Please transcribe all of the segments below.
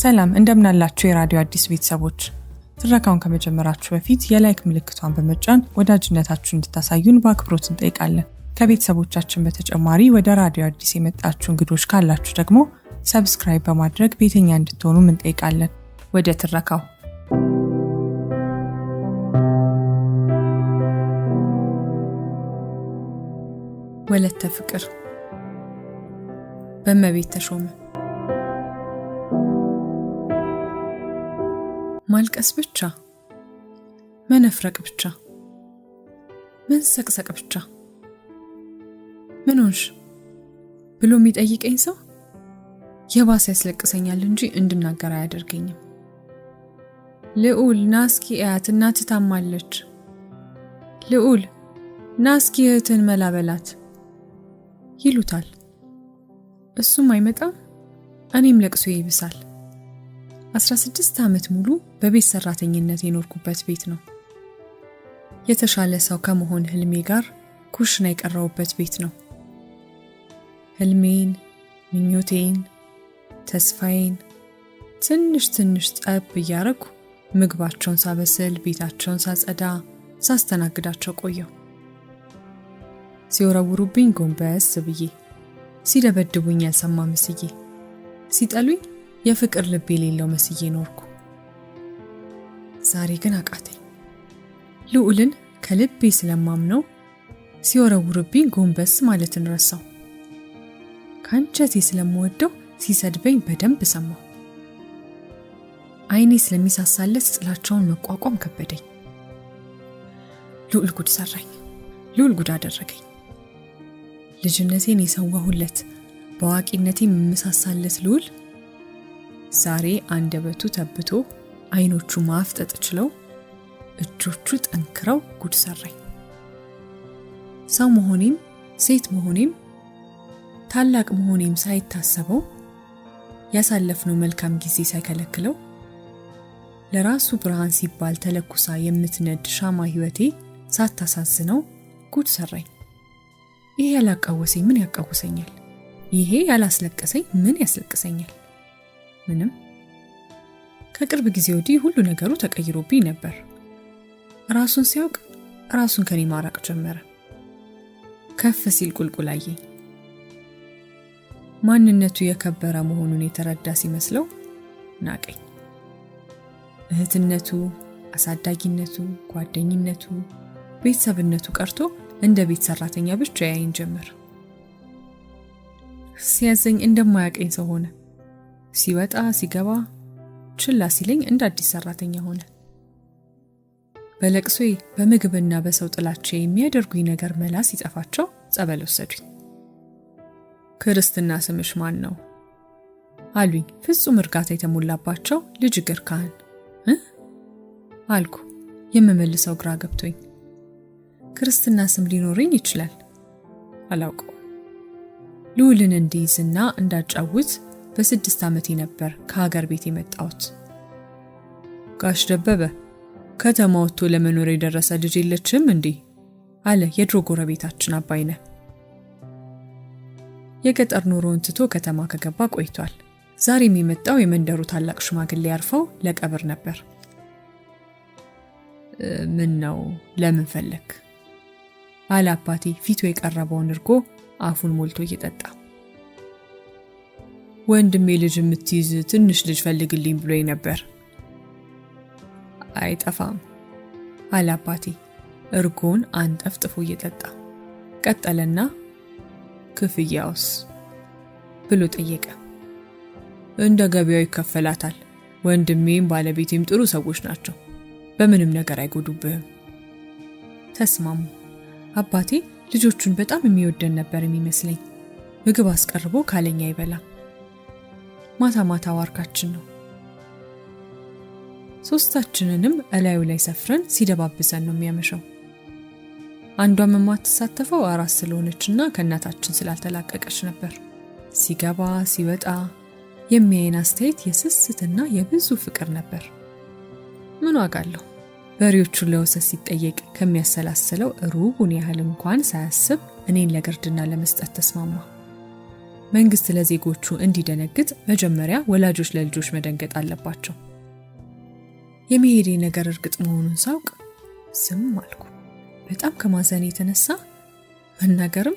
ሰላም እንደምናላችሁ የራዲዮ አዲስ ቤተሰቦች። ትረካውን ከመጀመራችሁ በፊት የላይክ ምልክቷን በመጫን ወዳጅነታችሁን እንድታሳዩን በአክብሮት እንጠይቃለን። ከቤተሰቦቻችን በተጨማሪ ወደ ራዲዮ አዲስ የመጣችሁ እንግዶች ካላችሁ ደግሞ ሰብስክራይብ በማድረግ ቤተኛ እንድትሆኑ እንጠይቃለን። ወደ ትረካው። ወለተ ፍቅር በእመቤት ተሾመ። ማልቀስ ብቻ፣ መነፍረቅ ብቻ፣ መንሰቅሰቅ ብቻ። ምን ሆንሽ ብሎ የሚጠይቀኝ ሰው የባሰ ያስለቅሰኛል እንጂ እንድናገር አያደርገኝም። ልዑል ናስኪ እያት እናት ታማለች፣ ልዑል ናስኪ እህትን መላበላት ይሉታል። እሱም አይመጣም፣ እኔም ለቅሶ ይብሳል። 16 ዓመት ሙሉ በቤት ሰራተኝነት የኖርኩበት ቤት ነው። የተሻለ ሰው ከመሆን ህልሜ ጋር ኩሽና የቀረውበት ቤት ነው። ህልሜን፣ ምኞቴን፣ ተስፋዬን ትንሽ ትንሽ ጠብ እያረኩ ምግባቸውን ሳበስል፣ ቤታቸውን ሳጸዳ፣ ሳስተናግዳቸው ቆየው። ሲወረውሩብኝ ጎንበስ ብዬ፣ ሲደበድቡኝ ያልሰማ መስዬ፣ ሲጠሉኝ የፍቅር ልብ የሌለው መስዬ ኖርኩ። ዛሬ ግን አቃተኝ። ልዑልን ከልቤ ስለማምነው ሲወረውሩብኝ ጎንበስ ማለትን ረሳው። ከአንጀቴ ስለምወደው ሲሰድበኝ በደንብ ሰማው። አይኔ ስለሚሳሳለት ጥላቻውን መቋቋም ከበደኝ። ልዑል ጉድ ሰራኝ፣ ልዑል ጉድ አደረገኝ። ልጅነቴን የሰዋሁለት በአዋቂነቴ የምሳሳለት ልዑል ዛሬ አንደበቱ ተብቶ አይኖቹ ማፍጠጥ ችለው እጆቹ ጠንክረው ጉድ ሰራኝ። ሰው መሆኔም ሴት መሆኔም ታላቅ መሆኔም ሳይታሰበው ያሳለፍነው መልካም ጊዜ ሳይከለክለው ለራሱ ብርሃን ሲባል ተለኩሳ የምትነድ ሻማ ህይወቴ ሳታሳዝነው ጉድ ሰራኝ። ይሄ ያላቃወሰኝ ምን ያቃወሰኛል? ይሄ ያላስለቀሰኝ ምን ያስለቅሰኛል? ምንም። ከቅርብ ጊዜ ወዲህ ሁሉ ነገሩ ተቀይሮብኝ ነበር። ራሱን ሲያውቅ ራሱን ከኔ ማራቅ ጀመረ። ከፍ ሲል ቁልቁል አየኝ። ማንነቱ የከበረ መሆኑን የተረዳ ሲመስለው ናቀኝ። እህትነቱ፣ አሳዳጊነቱ፣ ጓደኝነቱ፣ ቤተሰብነቱ ቀርቶ እንደ ቤት ሰራተኛ ብቻ ያይን ጀመር። ሲያዘኝ እንደማያቀኝ ሰው ሆነ። ሲወጣ ሲገባ ችላ ሲለኝ እንደ አዲስ ሰራተኛ ሆነ። በለቅሶዬ በምግብና በሰው ጥላቻ የሚያደርጉኝ ነገር መላ ሲጠፋቸው ጸበል ወሰዱኝ። ክርስትና ስምሽ ማን ነው አሉኝ ፍጹም እርጋታ የተሞላባቸው ልጅ እግር ካህን። አልኩ የምመልሰው ግራ ገብቶኝ። ክርስትና ስም ሊኖረኝ ይችላል፣ አላውቀው። ልዑልን እንዲይዝና እንዳጫውት በ6 ዓመቴ ነበር ከሀገር ቤት የመጣሁት። ጋሽ ደበበ ከተማ ወጥቶ ለመኖር የደረሰ ልጅ የለችም እንዴ? አለ የድሮ ጎረቤታችን አባይነህ። የገጠር ኑሮውን ትቶ ከተማ ከገባ ቆይቷል። ዛሬም የመጣው የመንደሩ ታላቅ ሽማግሌ ያርፈው ለቀብር ነበር። ምን ነው ለምን ፈለክ? አለ አባቴ ፊቱ የቀረበውን እርጎ አፉን ሞልቶ እየጠጣ። ወንድሜ ልጅ የምትይዝ ትንሽ ልጅ ፈልግልኝ ብሎኝ ነበር። አይጠፋም አለ አባቴ እርጎን አንጠፍጥፎ እየጠጣ። ቀጠለና ክፍያውስ ብሎ ጠየቀ። እንደ ገበያው ይከፈላታል። ወንድሜም ባለቤቴም ጥሩ ሰዎች ናቸው፣ በምንም ነገር አይጎዱብህም። ተስማሙ። አባቴ ልጆቹን በጣም የሚወደን ነበር የሚመስለኝ። ምግብ አስቀርቦ ካለኛ አይበላም። ማታ ማታ ዋርካችን ነው። ሶስታችንንም እላዩ ላይ ሰፍረን ሲደባብሰን ነው የሚያመሸው። አንዷም የማትሳተፈው አራስ ስለሆነችና ከእናታችን ስላልተላቀቀች ነበር። ሲገባ ሲወጣ የሚያየን አስተያየት የስስትና የብዙ ፍቅር ነበር። ምን ዋጋ አለው? በሬዎቹን ለወሰስ ሲጠየቅ ከሚያሰላስለው ሩቡን ያህል እንኳን ሳያስብ እኔን ለግርድና ለመስጠት ተስማማ። መንግስት ለዜጎቹ እንዲደነግጥ መጀመሪያ ወላጆች ለልጆች መደንገጥ አለባቸው። የመሄዴ ነገር እርግጥ መሆኑን ሳውቅ ዝም አልኩ። በጣም ከማዘኔ የተነሳ መናገርም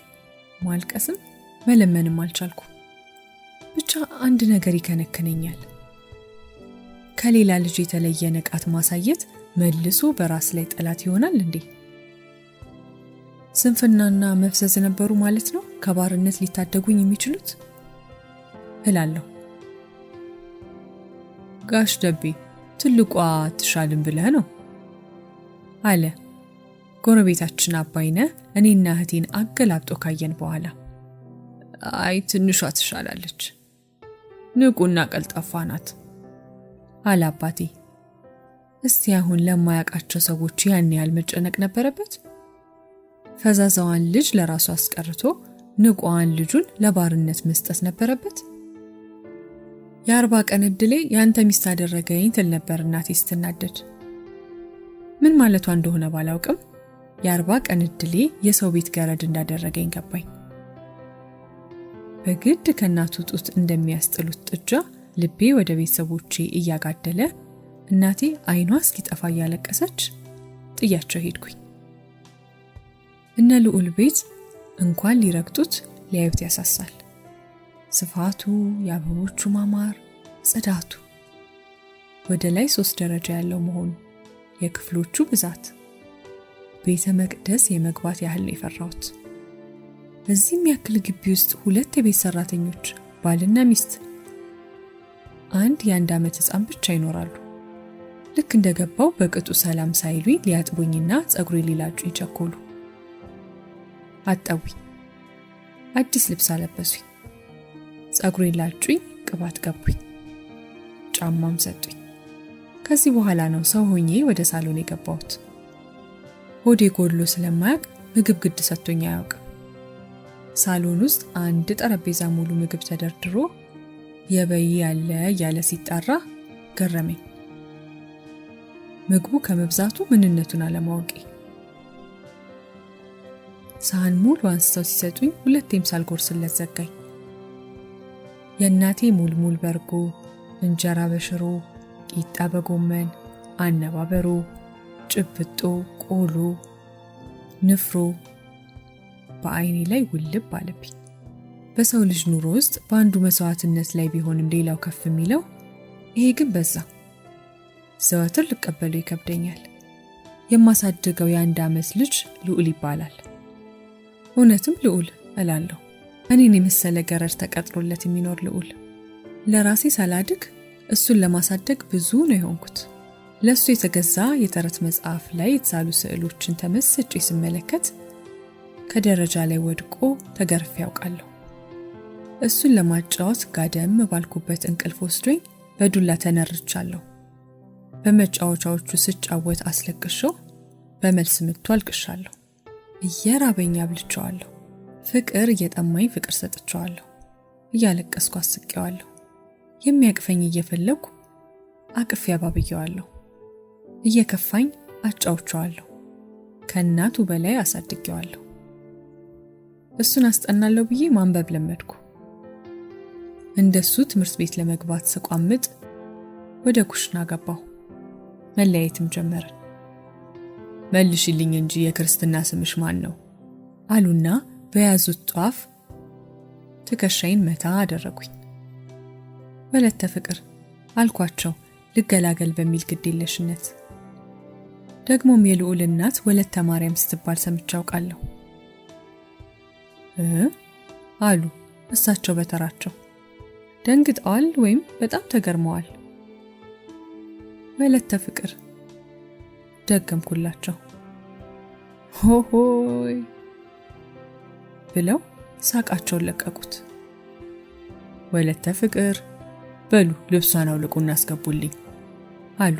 ማልቀስም መለመንም አልቻልኩ። ብቻ አንድ ነገር ይከነክነኛል። ከሌላ ልጅ የተለየ ንቃት ማሳየት መልሶ በራስ ላይ ጠላት ይሆናል እንዴ? ስንፍናና መፍዘዝ ነበሩ ማለት ነው ከባርነት ሊታደጉኝ የሚችሉት እላለሁ። ጋሽ ደቤ ትልቋ ትሻልን ብለህ ነው አለ ጎረቤታችን አባይነህ እኔና እህቴን አገላብጦ ካየን በኋላ። አይ ትንሿ ትሻላለች፣ ንቁና ቀልጣፋ ናት አለ አባቴ። እስቲ አሁን ለማያውቃቸው ሰዎች ያን ያህል መጨነቅ ነበረበት? ፈዛዛዋን ልጅ ለራሱ አስቀርቶ ንቋን ልጁን ለባርነት መስጠት ነበረበት? የ40 ቀን እድሌ ያንተ ሚስት አደረገኝ ትል ነበር እናቴ ስትናደድ። ምን ማለቷ እንደሆነ ባላውቅም የ40 ቀን እድሌ የሰው ቤት ገረድ እንዳደረገኝ ገባኝ። በግድ ከእናቱ ጡት እንደሚያስጥሉት ጥጃ ልቤ ወደ ቤተሰቦቼ እያጋደለ እናቴ አይኗ እስኪጠፋ እያለቀሰች ጥያቸው ሄድኩኝ። እነ ልዑል ቤት እንኳን ሊረግጡት ሊያዩት ያሳሳል። ስፋቱ፣ የአበቦቹ ማማር፣ ጽዳቱ፣ ወደ ላይ 3 ደረጃ ያለው መሆኑ፣ የክፍሎቹ ብዛት ቤተ መቅደስ የመግባት ያህል የፈራሁት። በዚህም ያክል ግቢ ውስጥ 2 የቤት ሰራተኞች ባልና ሚስት፣ አንድ የ1 ዓመት ሕፃን ብቻ ይኖራሉ። ልክ እንደገባው በቅጡ ሰላም ሳይሉኝ ሊያጥቡኝና ጸጉሬ ሊላጩኝ ቸኮሉ። አጠቡኝ፣ አዲስ ልብስ አለበሱኝ፣ ጸጉሬ ላጩኝ፣ ቅባት ገቡኝ፣ ጫማም ሰጡኝ። ከዚህ በኋላ ነው ሰው ሆኜ ወደ ሳሎን የገባሁት። ሆዴ ጎድሎ ስለማያውቅ ምግብ ግድ ሰጥቶኝ አያውቅም። ሳሎን ውስጥ አንድ ጠረጴዛ ሙሉ ምግብ ተደርድሮ የበይ ያለ ያለ ሲጣራ ገረመኝ። ምግቡ ከመብዛቱ ምንነቱን አለማወቄ። ሳህን ሙሉ አንስተው ሲሰጡኝ 2ቴም ሳልጎርስለት ዘጋኝ። የእናቴ ሙልሙል በርጎ፣ እንጀራ በሽሮ፣ ቂጣ በጎመን፣ አነባበሮ፣ ጭብጦ፣ ቆሎ፣ ንፍሮ በአይኔ ላይ ውልብ አለብኝ። በሰው ልጅ ኑሮ ውስጥ በአንዱ መስዋዕትነት ላይ ቢሆንም ሌላው ከፍ የሚለው ይሄ ግን በዛ። ዘወትር ልቀበለው ይከብደኛል። የማሳድገው የ1 ዓመት ልጅ ልዑል ይባላል። እውነትም ልዑል እላለሁ። እኔን የመሰለ ገረድ ተቀጥሮለት የሚኖር ልዑል። ለራሴ ሳላድግ እሱን ለማሳደግ ብዙ ነው የሆንኩት። ለሱ የተገዛ የተረት መጽሐፍ ላይ የተሳሉ ስዕሎችን ተመስጬ ስመለከት ከደረጃ ላይ ወድቆ ተገርፌ ያውቃለሁ። እሱን ለማጫወት ጋደም ባልኩበት እንቅልፍ ወስዶኝ በዱላ ተነርቻለሁ። በመጫወቻዎቹ ስጫወት አስለቅሼው በመልስ ምቱ አልቅሻለሁ። እየራበኝ አብልቼዋለሁ። ፍቅር እየጠማኝ ፍቅር ሰጥቼዋለሁ። እያለቀስኩ አስቄዋለሁ። የሚያቅፈኝ እየፈለኩ አቅፌ አባብዬዋለሁ። እየከፋኝ አጫውቼዋለሁ። ከእናቱ በላይ አሳድጌዋለሁ። እሱን አስጠናለሁ ብዬ ማንበብ ለመድኩ። እንደሱ ትምህርት ቤት ለመግባት ስቋምጥ ወደ ኩሽና ገባሁ። መለያየትም ጀመርን። መልሽልኝ እንጂ የክርስትና ስምሽ ማን ነው አሉና በያዙት ጧፍ ትከሻይን መታ አደረጉኝ። ወለተ ፍቅር አልኳቸው ልገላገል በሚል ግዴለሽነት። ደግሞም የልዑል እናት ወለተ ማርያም ስትባል ሰምቼ አውቃለሁ አሉ እሳቸው በተራቸው። ደንግጠዋል ወይም በጣም ተገርመዋል። ወለተ ፍቅር ደገምኩላቸው። ሆሆይ ብለው ሳቃቸውን ለቀቁት። ወለተ ፍቅር በሉ ልብሷን አውልቁና አስገቡልኝ አሉ።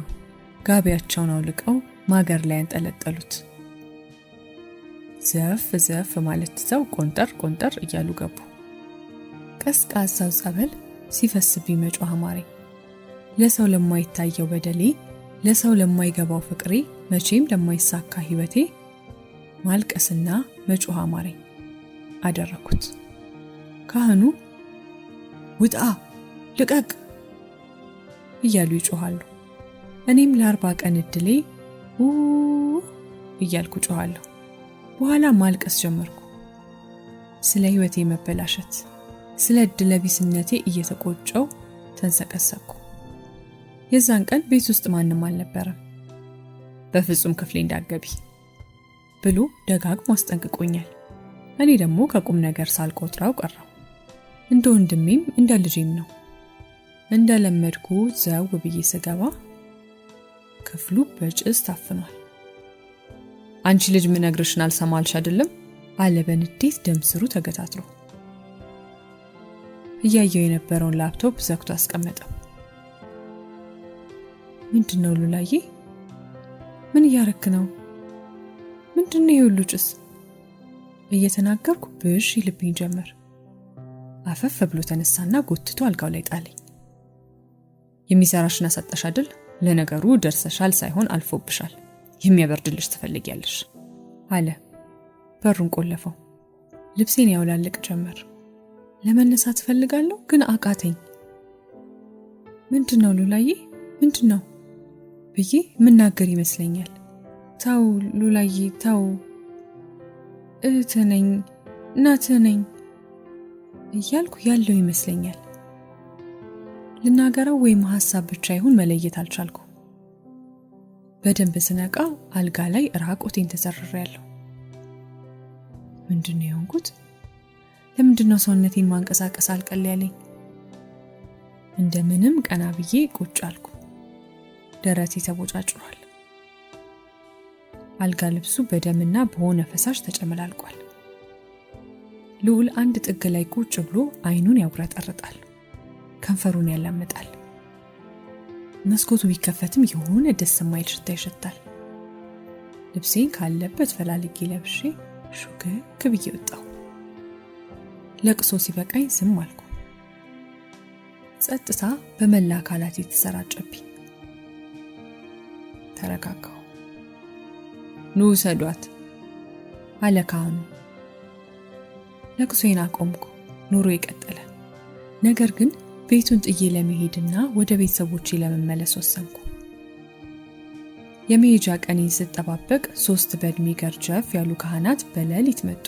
ጋቢያቸውን አውልቀው ማገር ላይ አንጠለጠሉት። ዘፍ ዘፍ ማለት ትተው ቆንጠር ቆንጠር እያሉ ገቡ። ቀዝቃዛው ጸበል ሲፈስብኝ መጮህ አማረኝ። ለሰው ለማይታየው በደሌ፣ ለሰው ለማይገባው ፍቅሬ፣ መቼም ለማይሳካ ህይወቴ ማልቀስና መጮህ አማረኝ። አደረኩት። ካህኑ ውጣ፣ ልቀቅ እያሉ ይጮሃሉ። እኔም ለ40 ቀን እድሌ እያልኩ ጮሃለሁ። በኋላ ማልቀስ ጀመርኩ። ስለ ህይወቴ መበላሸት፣ ስለ እድለቢስነቴ እየተቆጨው ተንሰቀሰቅኩ። የዛን ቀን ቤት ውስጥ ማንም አልነበረም። በፍጹም ክፍሌ እንዳትገቢ ብሎ ደጋግሞ አስጠንቅቆኛል። እኔ ደግሞ ከቁም ነገር ሳልቆጥረው ቀረው። እንደ ወንድሜም እንደ ልጄም ነው። እንደለመድኩት ዘው ብዬ ስገባ ክፍሉ በጭስ ታፍኗል። አንቺ ልጅ ምን ነግርሽን አልሰማልሽ አይደለም አለ በንዴት ደም ስሩ ተገታትሮ። እያየው የነበረውን ላፕቶፕ ዘግቶ አስቀመጠው። ምንድነው ሉላዬ? ምን እያረክ ነው? ምንድነው ይሁሉ ጭስ? እየተናገርኩ ብሽ ይልብኝ ጀመር። አፈፍ ብሎ ተነሳና ጎትቶ አልጋው ላይ ጣለኝ። የሚሰራሽን አሰጠሽ አይደል? ለነገሩ ደርሰሻል ሳይሆን አልፎብሻል። የሚያበርድልሽ ትፈልጊያለሽ አለ። በሩን ቆለፈው። ልብሴን ያውላልቅ ጀመር። ለመነሳት ፈልጋለሁ ግን አቃተኝ። ምንድነው ሉላዬ? ምንድነው ብዬ ምናገር ይመስለኛል። ታው ሉላዬ ታው፣ እህትህ ነኝ እናትህ ነኝ እያልኩ ያለው ይመስለኛል። ልናገረው ወይም ሐሳብ ብቻ ይሁን መለየት አልቻልኩ። በደንብ ስነቃ አልጋ ላይ ራቆቴን ተዘርሬያለሁ። ምንድነው የሆንኩት? ለምንድነው ሰውነቴን ማንቀሳቀስ አልቀል ያለኝ? እንደምንም ቀና ብዬ ቁጭ አልኩ። ደረቴ ተቦጫጭሯል። አልጋ ልብሱ በደምና በሆነ ፈሳሽ ተጨመላልቋል። ልዑል አንድ ጥግ ላይ ቁጭ ብሎ አይኑን ያጉረጠርጣል፣ ከንፈሩን ያላምጣል። መስኮቱ ቢከፈትም የሆነ ደስ የማይል ሽታ ይሸታል። ልብሴን ካለበት ፈላልጌ ለብሼ ሹክክ ብዬ ወጣሁ። ለቅሶ ሲበቃኝ ዝም አልኩ። ጸጥታ በመላ አካላት የተሰራጨብኝ። ተረጋጋሁ። ኑ ሰዷት አለ ካህኑ። ለቅሶዬን አቆምኩ። ኑሮ ይቀጥላል። ነገር ግን ቤቱን ጥዬ ለመሄድና ወደ ቤተሰቦቼ ለመመለስ ወሰንኩ። የመሄጃ ቀኔን ስጠባበቅ 3 በእድሜ ገርጀፍ ያሉ ካህናት በሌሊት መጡ።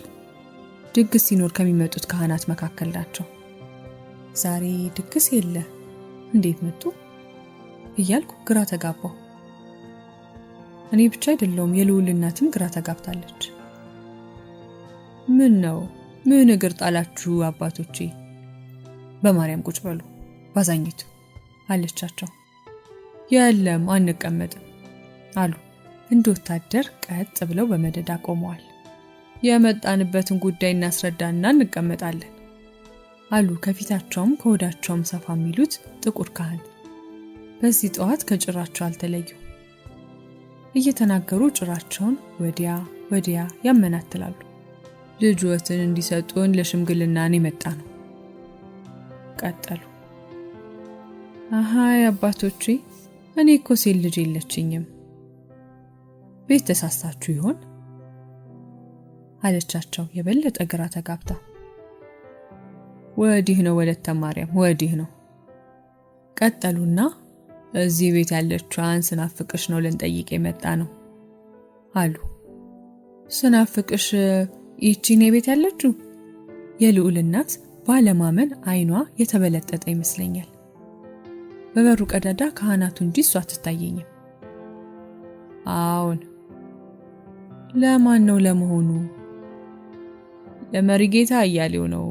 ድግስ ሲኖር ከሚመጡት ካህናት መካከል ናቸው። ዛሬ ድግስ የለ፣ እንዴት መጡ እያልኩ ግራ ተጋባሁ። እኔ ብቻ አይደለሁም፣ የልዑል እናትም ግራ ተጋብታለች። ምን ነው ምን እግር ጣላችሁ አባቶቼ? በማርያም ቁጭ በሉ ባዛኝቱ አለቻቸው። የለም አንቀመጥም አሉ። እንደ ወታደር ቀጥ ብለው በመደዳ ቆመዋል። የመጣንበትን ጉዳይ እናስረዳና እንቀመጣለን አሉ። ከፊታቸውም ከወዳቸውም ሰፋ የሚሉት ጥቁር ካህን በዚህ ጠዋት ከጭራቸው አልተለዩ። እየተናገሩ ጭራቸውን ወዲያ ወዲያ ያመናትላሉ። ልጅዎትን እንዲሰጡን ለሽምግልናን የመጣ ነው ቀጠሉ። አሃይ አባቶቼ፣ እኔ እኮ ሴት ልጅ የለችኝም። ቤት ተሳስታችሁ ይሆን አለቻቸው የበለጠ ግራ ተጋብታ። ወዲህ ነው ወለተ ማርያም፣ ወዲህ ነው ቀጠሉና እዚህ ቤት ያለችዋን ስናፍቅሽ ነው ልንጠይቅ የመጣ ነው አሉ። ስናፍቅሽ ይቺን ቤት ያለችው? የልዑል እናት ባለማመን አይኗ የተበለጠጠ ይመስለኛል። በበሩ ቀዳዳ ካህናቱ እንጂ እሷ አትታየኝም። አዎን። ለማን ነው ለመሆኑ? ለመሪጌታ እያሌው ነው።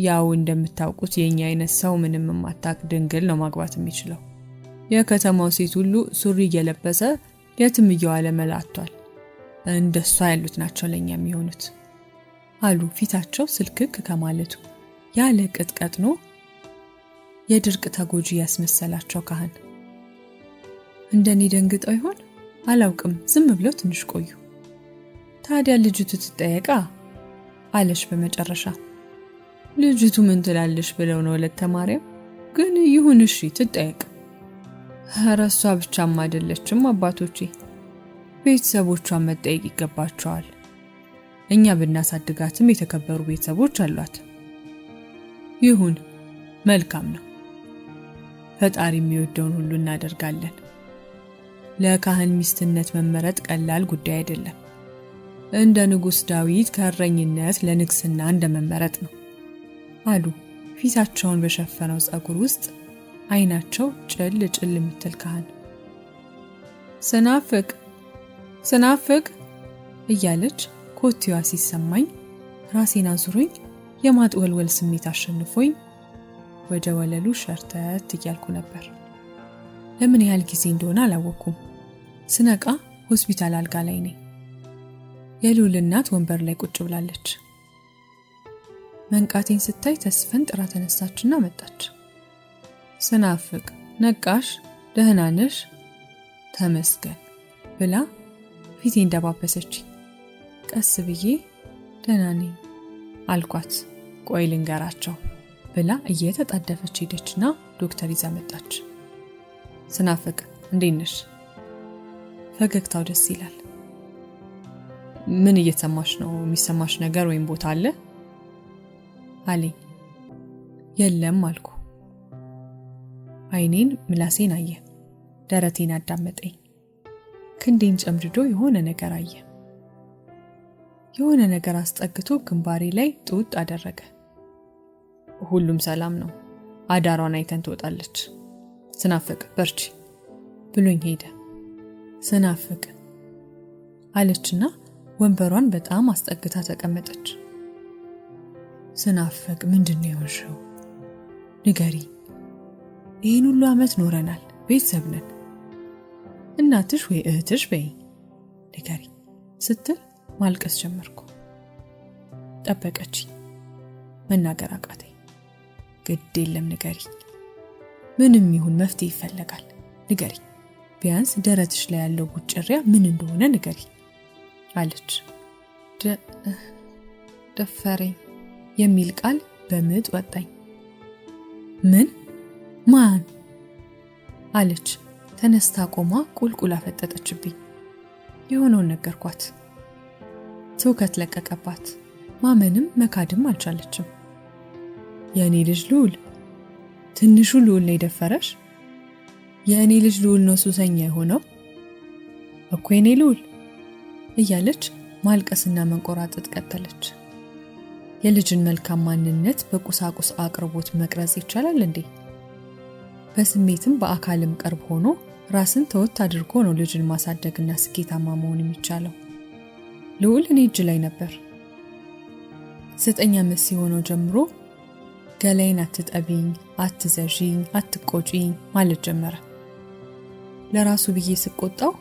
ያው እንደምታውቁት የኛ አይነት ሰው ምንም ማታቅ ድንግል ነው ማግባት የሚችለው። የከተማው ሴት ሁሉ ሱሪ እየለበሰ የትም እየዋለ መላቷል። እንደሷ ያሉት ናቸው ለኛ የሚሆኑት አሉ። ፊታቸው ስልክክ ከማለቱ ያለ ቅጥቀጥኖ የድርቅ ተጎጂ ያስመሰላቸው ካህን እንደኔ ደንግጠው ይሆን አላውቅም። ዝም ብለው ትንሽ ቆዩ። ታዲያ ልጅቱ ትጠየቃ አለሽ በመጨረሻ። ልጅቱ ምን ትላለሽ ብለው ነው ወለተ ማርያም? ግን ይሁን እሺ ትጠየቅ። ራሷ ብቻም አይደለችም አባቶቼ፣ ቤተሰቦቿን መጠየቅ ይገባቸዋል። እኛ ብናሳድጋትም የተከበሩ ቤተሰቦች አሏት። ይሁን መልካም ነው። ፈጣሪ የሚወደውን ሁሉ እናደርጋለን። ለካህን ሚስትነት መመረጥ ቀላል ጉዳይ አይደለም። እንደ ንጉሥ ዳዊት ከእረኝነት ለንግስና እንደመመረጥ ነው አሉ ፊታቸውን በሸፈነው ጸጉር ውስጥ አይናቸው ጭል የምትል ካህን። ስናፍቅ እያለች ኮቴዋ ሲሰማኝ ራሴን አዙሮኝ የማጥወልወል ስሜት አሸንፎኝ ወደ ወለሉ ሸርተት እያልኩ ነበር። ለምን ያህል ጊዜ እንደሆነ አላወኩም። ስነቃ ሆስፒታል አልጋ ላይ ነኝ። የልዑል እናት ወንበር ላይ ቁጭ ብላለች። መንቃቴን ስታይ ተስፈንጥራ ተነሳችና መጣች። ስናፍቅ ነቃሽ? ደህና ነሽ? ተመስገን ብላ ፊቴ እንደባበሰች ቀስ ብዬ ደህና ነኝ አልኳት። ቆይ ልንገራቸው ብላ እየተጣደፈች ሄደችና ዶክተር ይዛ መጣች። ስናፍቅ እንዴት ነሽ? ፈገግታው ደስ ይላል። ምን እየተሰማሽ ነው? የሚሰማሽ ነገር ወይም ቦታ አለ አለኝ። የለም አልኩ። አይኔን ምላሴን አየ፣ ደረቴን አዳመጠኝ። ክንዴን ጨምድዶ የሆነ ነገር አየ። የሆነ ነገር አስጠግቶ ግንባሬ ላይ ጡጥ አደረገ። ሁሉም ሰላም ነው፣ አዳሯን አይተን ትወጣለች። ስናፍቅ በርቺ ብሎኝ ሄደ። ስናፍቅ አለችና ወንበሯን በጣም አስጠግታ ተቀመጠች። ስናፍቅ ምንድነው የሆንሽው? ንገሪ። ይህን ሁሉ ዓመት ኖረናል፣ ቤተሰብ ነን። እናትሽ ወይ እህትሽ በይ፣ ንገሪ ስትል ማልቀስ ጀመርኩ። ጠበቀች። መናገር አቃተኝ። ግድ የለም ንገሪ፣ ምንም ይሁን መፍትሄ ይፈለጋል። ንገሪ፣ ቢያንስ ደረትሽ ላይ ያለው ጉጭሪያ ምን እንደሆነ ንገሪ አለች። ደፈረኝ የሚል ቃል በምጥ ወጣኝ። ምን? ማን? አለች። ተነስታ ቆማ ቁልቁል አፈጠጠችብኝ። የሆነውን ነገርኳት። ትውከት ለቀቀባት። ማመንም መካድም አልቻለችም። የእኔ ልጅ ልዑል? ትንሹ ልዑል ነው የደፈረሽ? የእኔ ልጅ ልዑል ነው ሱሰኛ የሆነው እኮ የኔ ልዑል እያለች ማልቀስና መንቆራጠጥ ቀጠለች። የልጅን መልካም ማንነት በቁሳቁስ አቅርቦት መቅረጽ ይቻላል እንዴ? በስሜትም በአካልም ቅርብ ሆኖ ራስን ተወት አድርጎ ነው ልጅን ማሳደግና ስኬታማ መሆን የሚቻለው። ልዑል እኔ እጅ ላይ ነበር። 9 ዓመት ሲሆነው ጀምሮ ገላይን አትጠቢኝ፣ አትዘዢኝ፣ አትቆጪኝ ማለት ጀመረ። ለራሱ ብዬ ስቆጣው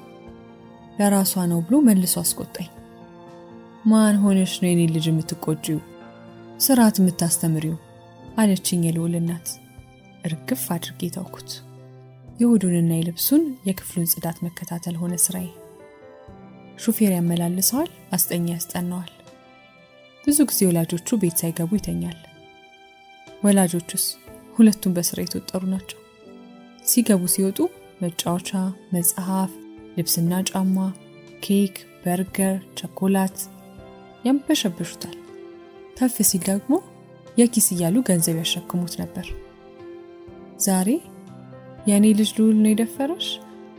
ለራሷ ነው ብሎ መልሶ አስቆጣኝ። ማን ሆነሽ ነው የኔ ልጅ የምትቆጪው? ስርዓት የምታስተምሪው አለችኝ የልዑል እናት። እርግፍ አድርጌ ተውኩት። የሆዱንና የልብሱን የክፍሉን ጽዳት መከታተል ሆነ ስራዬ። ሹፌር ያመላልሰዋል፣ አስጠኛ ያስጠናዋል። ብዙ ጊዜ ወላጆቹ ቤት ሳይገቡ ይተኛል። ወላጆቹስ ሁለቱም በስራ የተወጠሩ ናቸው። ሲገቡ ሲወጡ መጫወቻ፣ መጽሐፍ፣ ልብስና ጫማ፣ ኬክ፣ በርገር፣ ቸኮላት ያንበሸብሹታል። ተፍ ሲል ደግሞ የኪስ እያሉ ገንዘብ ያሸክሙት ነበር። ዛሬ የኔ ልጅ ልዑል ነው የደፈረሽ፣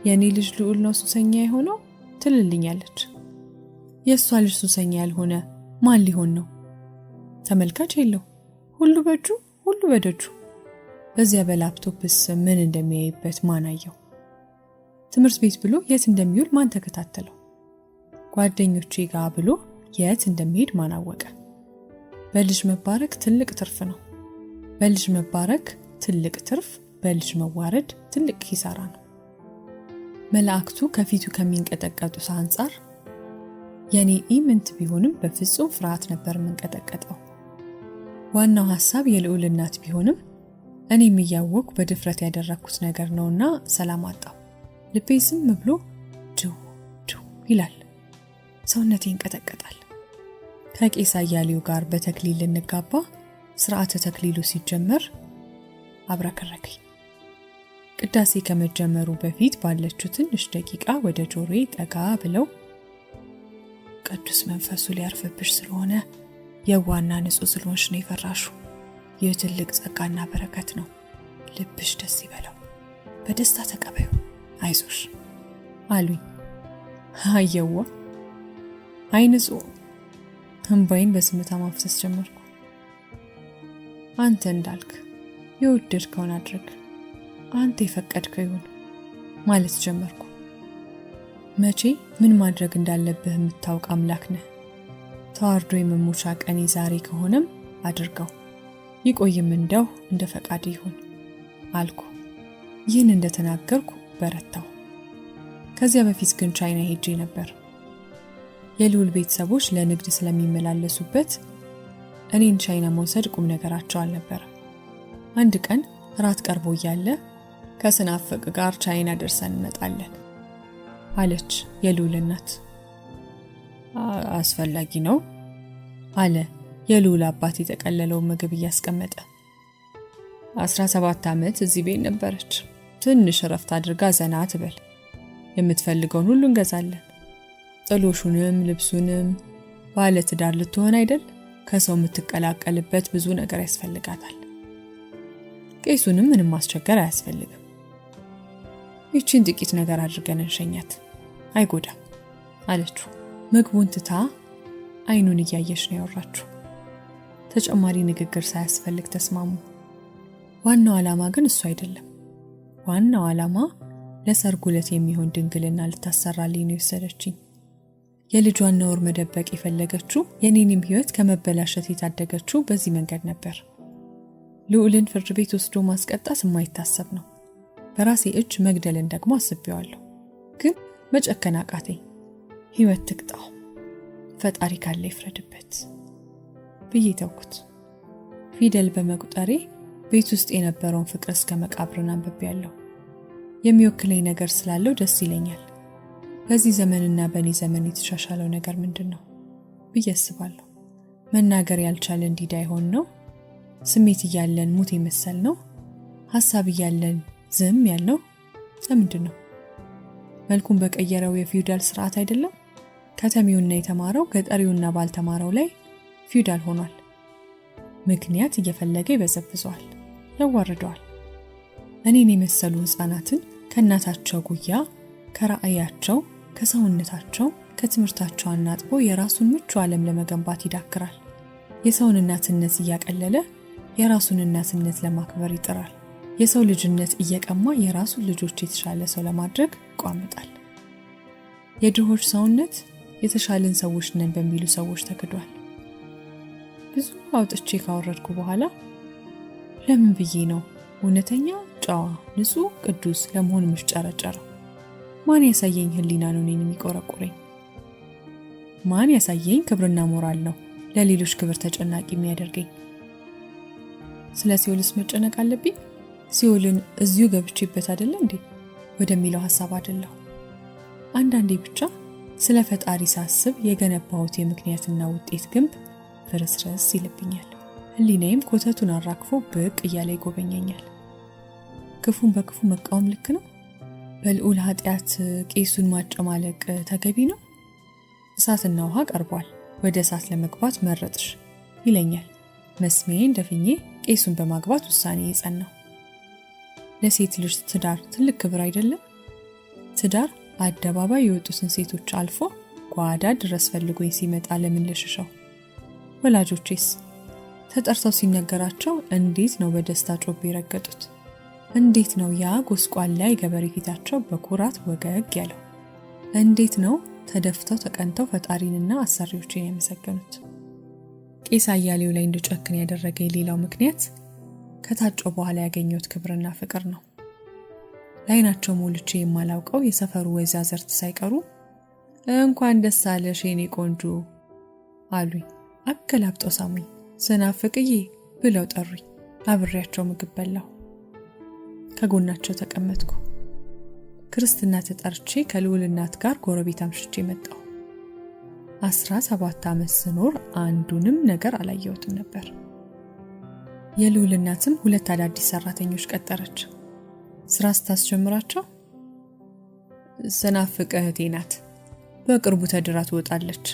የኔ ልጅ ልዑል ነው ሱሰኛ የሆነው ትልልኛለች። የሷ ልጅ ሱሰኛ ያልሆነ ማን ሊሆን ነው? ተመልካች የለው፣ ሁሉ በእጁ ሁሉ በደጁ። በዚያ በላፕቶፕስ ምን እንደሚያይበት ማን አየው? ትምህርት ቤት ብሎ የት እንደሚውል ማን ተከታተለው? ጓደኞቼ ጋር ብሎ የት እንደሚሄድ ማን አወቀ? በልጅ መባረክ ትልቅ ትርፍ ነው። በልጅ መባረክ ትልቅ ትርፍ፣ በልጅ መዋረድ ትልቅ ኪሳራ ነው። መላእክቱ ከፊቱ ከሚንቀጠቀጡ አንጻር የኔ ኢምንት ቢሆንም በፍጹም ፍርሃት ነበር የምንቀጠቀጠው። ዋናው ሐሳብ የልዑል እናት ቢሆንም እኔም እያወቅኩ በድፍረት ያደረኩት ነገር ነውና ሰላም አጣው። ልቤ ዝም ብሎ ጅው ይላል። ሰውነቴ ይንቀጠቀጣል። ከቄስ አያሌው ጋር በተክሊል ልንጋባ ስርዓተ ተክሊሉ ሲጀመር አብረከረከኝ። ቅዳሴ ከመጀመሩ በፊት ባለችው ትንሽ ደቂቃ ወደ ጆሮዬ ጠጋ ብለው ቅዱስ መንፈሱ ሊያርፍብሽ ስለሆነ የዋና ንጹህ ስለሆንሽ ነው የፈራሹ ይህ ትልቅ ጸጋና በረከት ነው። ልብሽ ደስ ይበለው፣ በደስታ ተቀበዩ፣ አይዞሽ አሉኝ። አየዋ አይንጹ እንባዬን በዝምታ ማፍሰስ ጀመርኩ። አንተ እንዳልክ የወደድከውን አድርግ፣ አንተ የፈቀድከው ይሁን ማለት ጀመርኩ። መቼ ምን ማድረግ እንዳለብህ የምታውቅ አምላክ ነህ። ተዋርዶ የመሞቻ ቀኔ ዛሬ ከሆነም አድርገው፣ ይቆይም እንደው እንደ ፈቃድ ይሁን አልኩ። ይህን እንደተናገርኩ በረታው። ከዚያ በፊት ግን ቻይና ሄጄ ነበር። የልዑል ቤተሰቦች ለንግድ ስለሚመላለሱበት እኔን ቻይና መውሰድ ቁም ነገራቸው አልነበረ። አንድ ቀን ራት ቀርቦ እያለ ከስናፍቅ ጋር ቻይና ደርሰን እንመጣለን አለች የልዑል እናት። አስፈላጊ ነው አለ የልዑል አባት የተቀለለው ምግብ እያስቀመጠ። 17 ዓመት እዚህ ቤት ነበረች። ትንሽ ረፍት አድርጋ ዘና ትበል። የምትፈልገውን ሁሉ እንገዛለን። ጥሎሹንም ልብሱንም። ባለ ትዳር ልትሆን አይደል? ከሰው የምትቀላቀልበት ብዙ ነገር ያስፈልጋታል። ቄሱንም ምንም ማስቸገር አያስፈልግም። ይቺን ጥቂት ነገር አድርገን እንሸኛት፣ አይጎዳም አለችው። ምግቡን ትታ አይኑን እያየች ነው ያወራችው። ተጨማሪ ንግግር ሳያስፈልግ ተስማሙ። ዋናው ዓላማ ግን እሱ አይደለም። ዋናው ዓላማ ለሰርጉ ዕለት የሚሆን ድንግልና ልታሰራልኝ ነው የወሰደችኝ። የልጇን ነውር መደበቅ የፈለገችው የኔንም ሕይወት ከመበላሸት የታደገችው በዚህ መንገድ ነበር። ልዑልን ፍርድ ቤት ወስዶ ማስቀጣት የማይታሰብ ነው። በራሴ እጅ መግደልን ደግሞ አስቤዋለሁ። ግን መጨከን አቃተኝ። ሕይወት ትቅጣው፣ ፈጣሪ ካለ ይፍረድበት ብዬ ተውኩት። ፊደል በመቁጠሬ ቤት ውስጥ የነበረውን ፍቅር እስከ መቃብርን አንብቤያለሁ። የሚወክለኝ ነገር ስላለው ደስ ይለኛል። በዚህ ዘመንና በእኔ ዘመን የተሻሻለው ነገር ምንድን ነው ብዬ አስባለሁ። መናገር ያልቻለ እንዲዳ ይሆን ነው? ስሜት እያለን ሙት የመሰል ነው? ሐሳብ እያለን ዝም ያልነው ለምንድን ነው? መልኩን በቀየረው የፊውዳል ስርዓት አይደለም? ከተሜውና የተማረው ገጠሪውና ባልተማረው ላይ ፊውዳል ሆኗል። ምክንያት እየፈለገ ይበዘብዘዋል፣ ያዋርደዋል። እኔን የመሰሉ ሕፃናትን ከእናታቸው ጉያ፣ ከራእያቸው፣ ከሰውነታቸው፣ ከትምህርታቸው አናጥቦ የራሱን ምቹ ዓለም ለመገንባት ይዳክራል። የሰውን እናትነት እያቀለለ የራሱን እናትነት ለማክበር ይጥራል። የሰው ልጅነት እየቀማ የራሱን ልጆች የተሻለ ሰው ለማድረግ ይቋምጣል። የድሆች ሰውነት የተሻለን ሰዎች ነን በሚሉ ሰዎች ተክዷል። ብዙ አውጥቼ ካወረድኩ በኋላ ለምን ብዬ ነው እውነተኛ፣ ጨዋ፣ ንጹህ፣ ቅዱስ ለመሆን ምሽጨረጨረው? ማን ያሳየኝ ህሊና ነው እኔን የሚቆረቁረኝ? ማን ያሳየኝ ክብርና ሞራል ነው ለሌሎች ክብር ተጨናቂ የሚያደርገኝ? ስለ ሲኦልስ መጨነቅ አለብኝ? ሲኦልን እዚሁ ገብቼበት አይደለ እንዴ ወደሚለው ሐሳብ አይደለም። አንዳንዴ ብቻ ስለ ፈጣሪ ሳስብ የገነባሁት የምክንያትና ውጤት ግንብ ፍርስርስ ይልብኛል። ህሊናዬም ኮተቱን አራግፎ ብቅ እያለ ይጎበኘኛል። ክፉን በክፉ መቃወም ልክ ነው? በልዑል ኃጢአት ቄሱን ማጨማለቅ ተገቢ ነው? እሳትና ውሃ ቀርቧል፣ ወደ እሳት ለመግባት መረጥሽ ይለኛል። መስሜን ደፍኜ ቄሱን በማግባት ውሳኔ የጸናው። ለሴት ልጅ ትዳር ትልቅ ክብር አይደለም? ትዳር አደባባይ የወጡትን ሴቶች አልፎ ጓዳ ድረስ ፈልጎኝ ሲመጣ ለምን ልሽሻው? ወላጆቼስ ተጠርተው ሲነገራቸው እንዴት ነው በደስታ ጮቤ ረገጡት? እንዴት ነው ያ ጎስቋላ የገበሬ ፊታቸው በኩራት ወገግ ያለው? እንዴት ነው ተደፍተው ተቀንተው ፈጣሪንና አሰሪዎችን ያመሰገኑት? ቄስ አያሌው ላይ እንድጨክን ያደረገኝ ሌላው ምክንያት ከታጨው በኋላ ያገኘሁት ክብርና ፍቅር ነው። ላይናቸው ሞልቼ የማላውቀው የሰፈሩ ወይዛዝርት ሳይቀሩ እንኳን ደስ አለሽ የኔ ቆንጆ አሉኝ። አገላብጠው ሳሙኝ። ስናፍቅዬ ብለው ጠሩኝ። አብሬያቸው ምግብ በላሁ። ከጎናቸው ተቀመጥኩ። ክርስትና ተጠርቼ ከልዑል እናት ጋር ጎረቤት አምሽቼ መጣሁ። 17 ዓመት ስኖር አንዱንም ነገር አላየሁትም ነበር። የልዑል እናትም 2 አዳዲስ ሰራተኞች ቀጠረች። ስራ ስታስጀምራቸው ስናፍቅ እህቴ ናት፣ በቅርቡ ተድራ ትወጣለች፣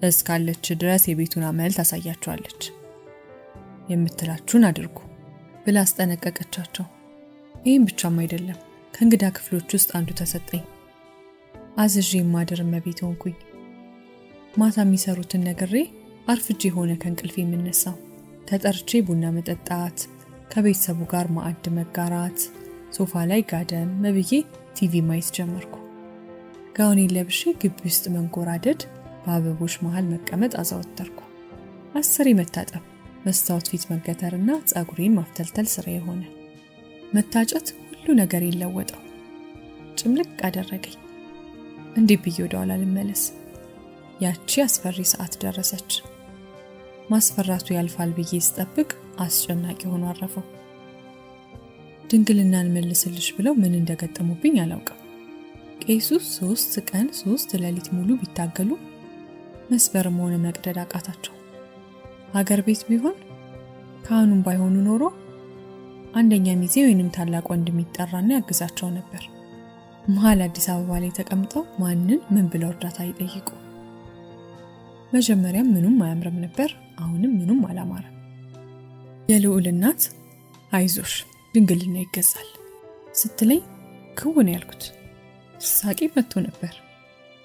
እስካለች ድረስ የቤቱን አመል ታሳያቸዋለች። የምትላችሁን አድርጉ ብላ አስጠነቀቀቻቸው። ይህም ብቻም አይደለም፣ ከእንግዳ ክፍሎች ውስጥ አንዱ ተሰጠኝ። አዝዤ ማደር እመቤት ሆንኩኝ። ማታ የሚሰሩትን ነግሬ አርፍጄ ሆነ ከእንቅልፍ የምነሳው። ተጠርቼ ቡና መጠጣት፣ ከቤተሰቡ ጋር ማዕድ መጋራት፣ ሶፋ ላይ ጋደም ብዬ ቲቪ ማየት ጀመርኩ። ጋውኔን ለብሼ ግቢ ውስጥ መንጎራደድ፣ በአበቦች መሃል መቀመጥ አዘወተርኩ። 10 መታጠብ፣ መስታወት ፊት መገተርና ጸጉሬን ማፍተልተል ስራዬ ሆነ። መታጨት ሁሉ ነገር ይለወጠው፣ ጭምልቅ አደረገኝ። እንዴት ብዬ ወደ ኋላ ልመለስ? ያቺ አስፈሪ ሰዓት ደረሰች። ማስፈራቱ ያልፋል ብዬ ስጠብቅ አስጨናቂ ሆኖ አረፈው። ድንግልናን መልስልሽ ብለው ምን እንደገጠሙብኝ አላውቅም። ቄሱ 3 ቀን 3 ሌሊት ሙሉ ቢታገሉ መስበርም ሆነ መቅደድ አቃታቸው። ሀገር ቤት ቢሆን ካህኑም ባይሆኑ ኖሮ አንደኛ ሚዜ ወይንም ታላቅ ወንድም ይጠራና ያግዛቸው ነበር። መሀል አዲስ አበባ ላይ ተቀምጠው ማንን ምን ብለው እርዳታ ይጠይቁ? መጀመሪያም ምኑም አያምርም ነበር፣ አሁንም ምኑም አላማረም። የልዑል እናት አይዞሽ ድንግልና ይገዛል ስትለኝ ክውን ያልኩት። ሳቂ መጥቶ ነበር።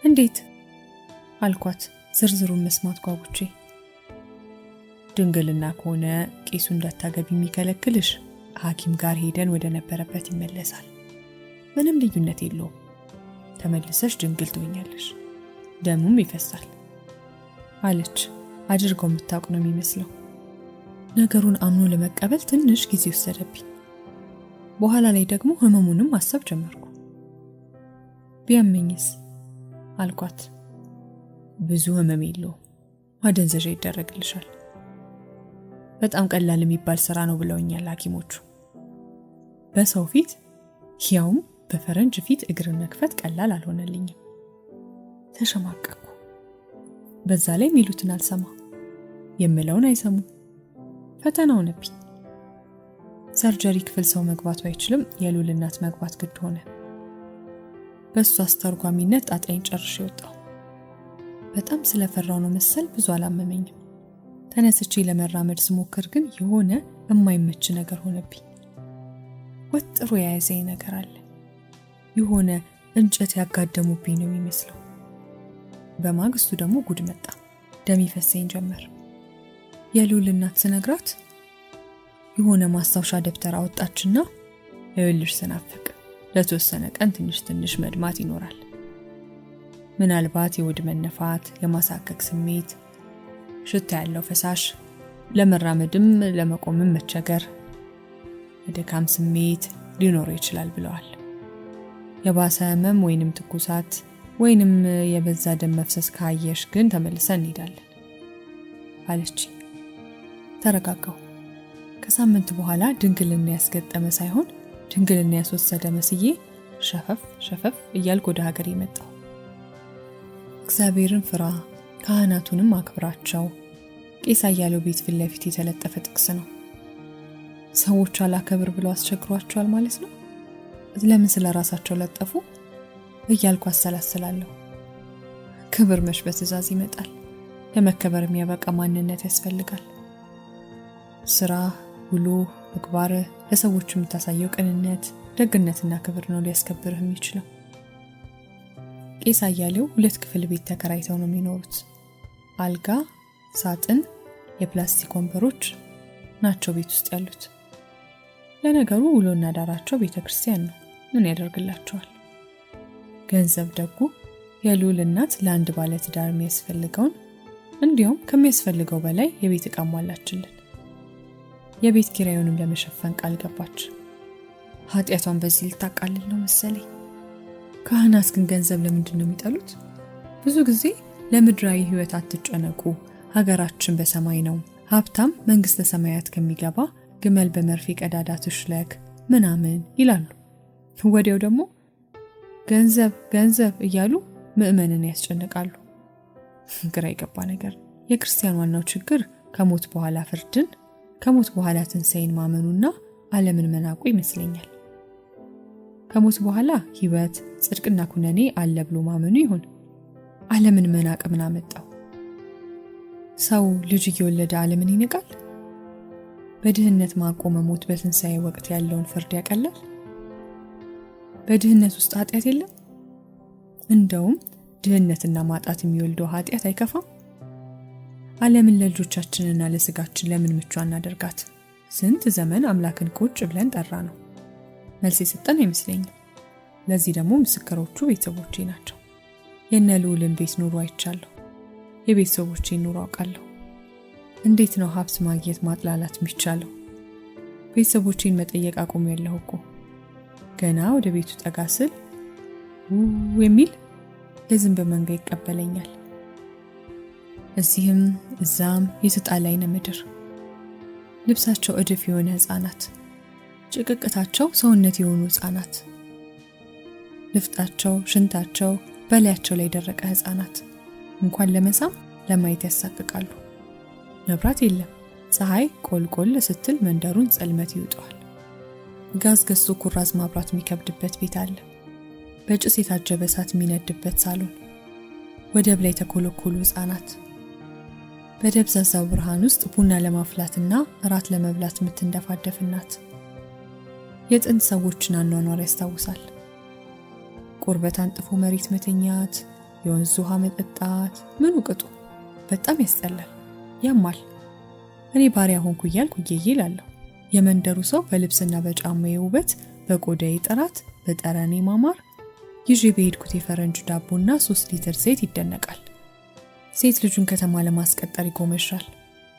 እንዴት አልኳት ዝርዝሩን መስማት ጓጉቼ። ድንግልና ከሆነ ቄሱ እንዳታገቢ የሚከለክልሽ ሐኪም ጋር ሄደን ወደ ነበረበት ይመለሳል። ምንም ልዩነት የለውም። ተመልሰሽ ድንግል ትሆኛለሽ፣ ደሙም ይፈሳል አለች። አድርገው የምታውቅ ነው የሚመስለው። ነገሩን አምኖ ለመቀበል ትንሽ ጊዜ ወሰደብኝ። በኋላ ላይ ደግሞ ህመሙንም ማሰብ ጀመርኩ። ቢያመኝስ አልኳት። ብዙ ህመም የለውም፣ ማደንዘዣ ይደረግልሻል። በጣም ቀላል የሚባል ስራ ነው ብለውኛል ሐኪሞቹ። በሰው ፊት ያውም በፈረንጅ ፊት እግርን መክፈት ቀላል አልሆነልኝም። ተሸማቀቅኩ። በዛ ላይ ሚሉትን አልሰማ፣ የምለውን አይሰሙ። ፈተና ሆነብኝ። ሰርጀሪ ክፍል ሰው መግባቱ አይችልም፣ የልዑል እናት መግባት ግድ ሆነ። በሱ አስተርጓሚነት ጣጣይን ጨርሼ ወጣሁ። በጣም ስለፈራው ነው መሰል ብዙ አላመመኝም። ተነስቼ ለመራመድ ስሞክር ግን የሆነ የማይመች ነገር ሆነብኝ። ወጥሮ የያዘኝ ነገር አለ። የሆነ እንጨት ያጋደሙብኝ ነው የሚመስለው። በማግስቱ ደግሞ ጉድ መጣ። ደም ይፈሰኝ ጀመር። የልዑል እናት ስነግራት የሆነ ማስታወሻ ደብተር አወጣችና ይኸውልሽ ስናፍቅ ለተወሰነ ቀን ትንሽ መድማት ይኖራል። ምናልባት የሆድ መነፋት፣ የማሳከክ ስሜት፣ ሽታ ያለው ፈሳሽ፣ ለመራመድም ለመቆምም መቸገር፣ የድካም ስሜት ሊኖረው ይችላል ብለዋል። የባሰ ህመም ወይንም ትኩሳት ወይንም የበዛ ደም መፍሰስ ካየሽ ግን ተመልሰን እንሄዳለን አለች። ተረጋጋሁ። ከሳምንት በኋላ ድንግልና ያስገጠመ ሳይሆን ድንግልና ያስወሰደ መስዬ ሸፈፍ እያልኩ ወደ ሀገር የመጣሁ። እግዚአብሔርን ፍራ፣ ካህናቱንም አክብራቸው ቄስ አያሌው ቤት ፊት ለፊት የተለጠፈ ጥቅስ ነው። ሰዎች አላከብር ብለው አስቸግሯቸዋል ማለት ነው። ለምን ስለራሳቸው ለጠፉ እያልኩ አሰላስላለሁ። ክብር መች በትእዛዝ ይመጣል? ለመከበር የሚያበቃ ማንነት ያስፈልጋል። ስራ፣ ውሎ፣ ምግባር፣ ለሰዎች የምታሳየው ቅንነት፣ ደግነትና ክብር ነው ሊያስከብርህ የሚችለው። ቄስ አያሌው 2 ክፍል ቤት ተከራይተው ነው የሚኖሩት። አልጋ፣ ሳጥን፣ የፕላስቲክ ወንበሮች ናቸው ቤት ውስጥ ያሉት። ለነገሩ ውሎና ዳራቸው ቤተክርስቲያን ነው። ምን ያደርግላቸዋል? ገንዘብ ደጉ የልዑል እናት ለአንድ ባለ ትዳር የሚያስፈልገውን እንዲሁም ከሚያስፈልገው በላይ የቤት ዕቃ ሟላችልን። የቤት ኪራዩንም ለመሸፈን ቃል ገባች። ኃጢያቷን በዚህ ልታቃልል ነው መሰለኝ። ካህናት ግን ገንዘብ ለምንድን ነው የሚጠሉት? ብዙ ጊዜ ለምድራዊ ህይወት አትጨነቁ፣ ሀገራችን በሰማይ ነው፣ ሀብታም መንግስተ ሰማያት ከሚገባ ግመል በመርፌ ቀዳዳ ትሽለክ ምናምን ይላሉ። ወዲያው ደግሞ ገንዘብ እያሉ ምእመንን ያስጨንቃሉ። ግራ የገባ ነገር። የክርስቲያን ዋናው ችግር ከሞት በኋላ ፍርድን፣ ከሞት በኋላ ትንሣኤን ማመኑና ዓለምን መናቁ ይመስለኛል። ከሞት በኋላ ህይወት፣ ጽድቅና ኩነኔ አለ ብሎ ማመኑ ይሁን። ዓለምን መናቅ ምን አመጣው? ሰው ልጅ እየወለደ ዓለምን ይንቃል? በድህነት ማቆ መሞት በትንሣኤ ወቅት ያለውን ፍርድ ያቀላል? በድህነት ውስጥ ኃጢአት የለም? እንደውም ድህነትና ማጣት የሚወልደው ኃጢአት አይከፋም? ዓለምን ለልጆቻችንና ለስጋችን ለምን ምቹ አናደርጋት? ስንት ዘመን አምላክን ቁጭ ብለን ጠራ ነው። መልስ የሰጠን አይመስለኝም። ለዚህ ደግሞ ምስክሮቹ ቤተሰቦቼ ናቸው። የነ ልዑልን ቤት ኑሮ አይቻለሁ። የቤተሰቦቼን ኑሮ አውቃለሁ። እንዴት ነው ሀብት ማግኘት ማጥላላት የሚቻለው? ቤተሰቦቼን መጠየቅ አቁሜያለሁ እኮ። ገና ወደ ቤቱ ጠጋ ስል የሚል የዝንብ መንጋ ይቀበለኛል። እዚህም እዛም የተጣለ አይነ ምድር። ልብሳቸው እድፍ የሆነ ሕፃናት፣ ጭቅቅታቸው ሰውነት የሆኑ ሕፃናት፣ ልፍጣቸው ሽንታቸው በላያቸው ላይ ደረቀ ሕፃናት እንኳን ለመሳም ለማየት ያሳቅቃሉ። መብራት የለም። ፀሐይ ቆልቆል ስትል መንደሩን ጸልመት ይውጠዋል። ጋዝ ገዝቶ ኩራዝ ማብራት የሚከብድበት ቤት አለ። በጭስ የታጀበ እሳት የሚነድበት ሳሎን፣ ወደብ ላይ ተኮለኮሉ ሕፃናት፣ በደብዛዛው ብርሃን ውስጥ ቡና ለማፍላትና እራት ለመብላት የምትንደፋደፍ እናት። የጥንት ሰዎችን አኗኗር ያስታውሳል። ቁርበት አንጥፎ መሬት መተኛት፣ የወንዝ ውሃ መጠጣት፣ ምኑ ቅጡ። በጣም ያስጠላል፣ ያማል። እኔ ባሪያ ሆንኩ እያልኩ እየይላለሁ። የመንደሩ ሰው በልብስና በጫማዬ ውበት፣ በቆዳዬ ጥራት፣ በጠረኔ ማማር፣ ይዤ በሄድኩት የፈረንጅ ዳቦና 3 ሊትር ዘይት ይደነቃል። ሴት ልጁን ከተማ ለማስቀጠር ይጎመሻል።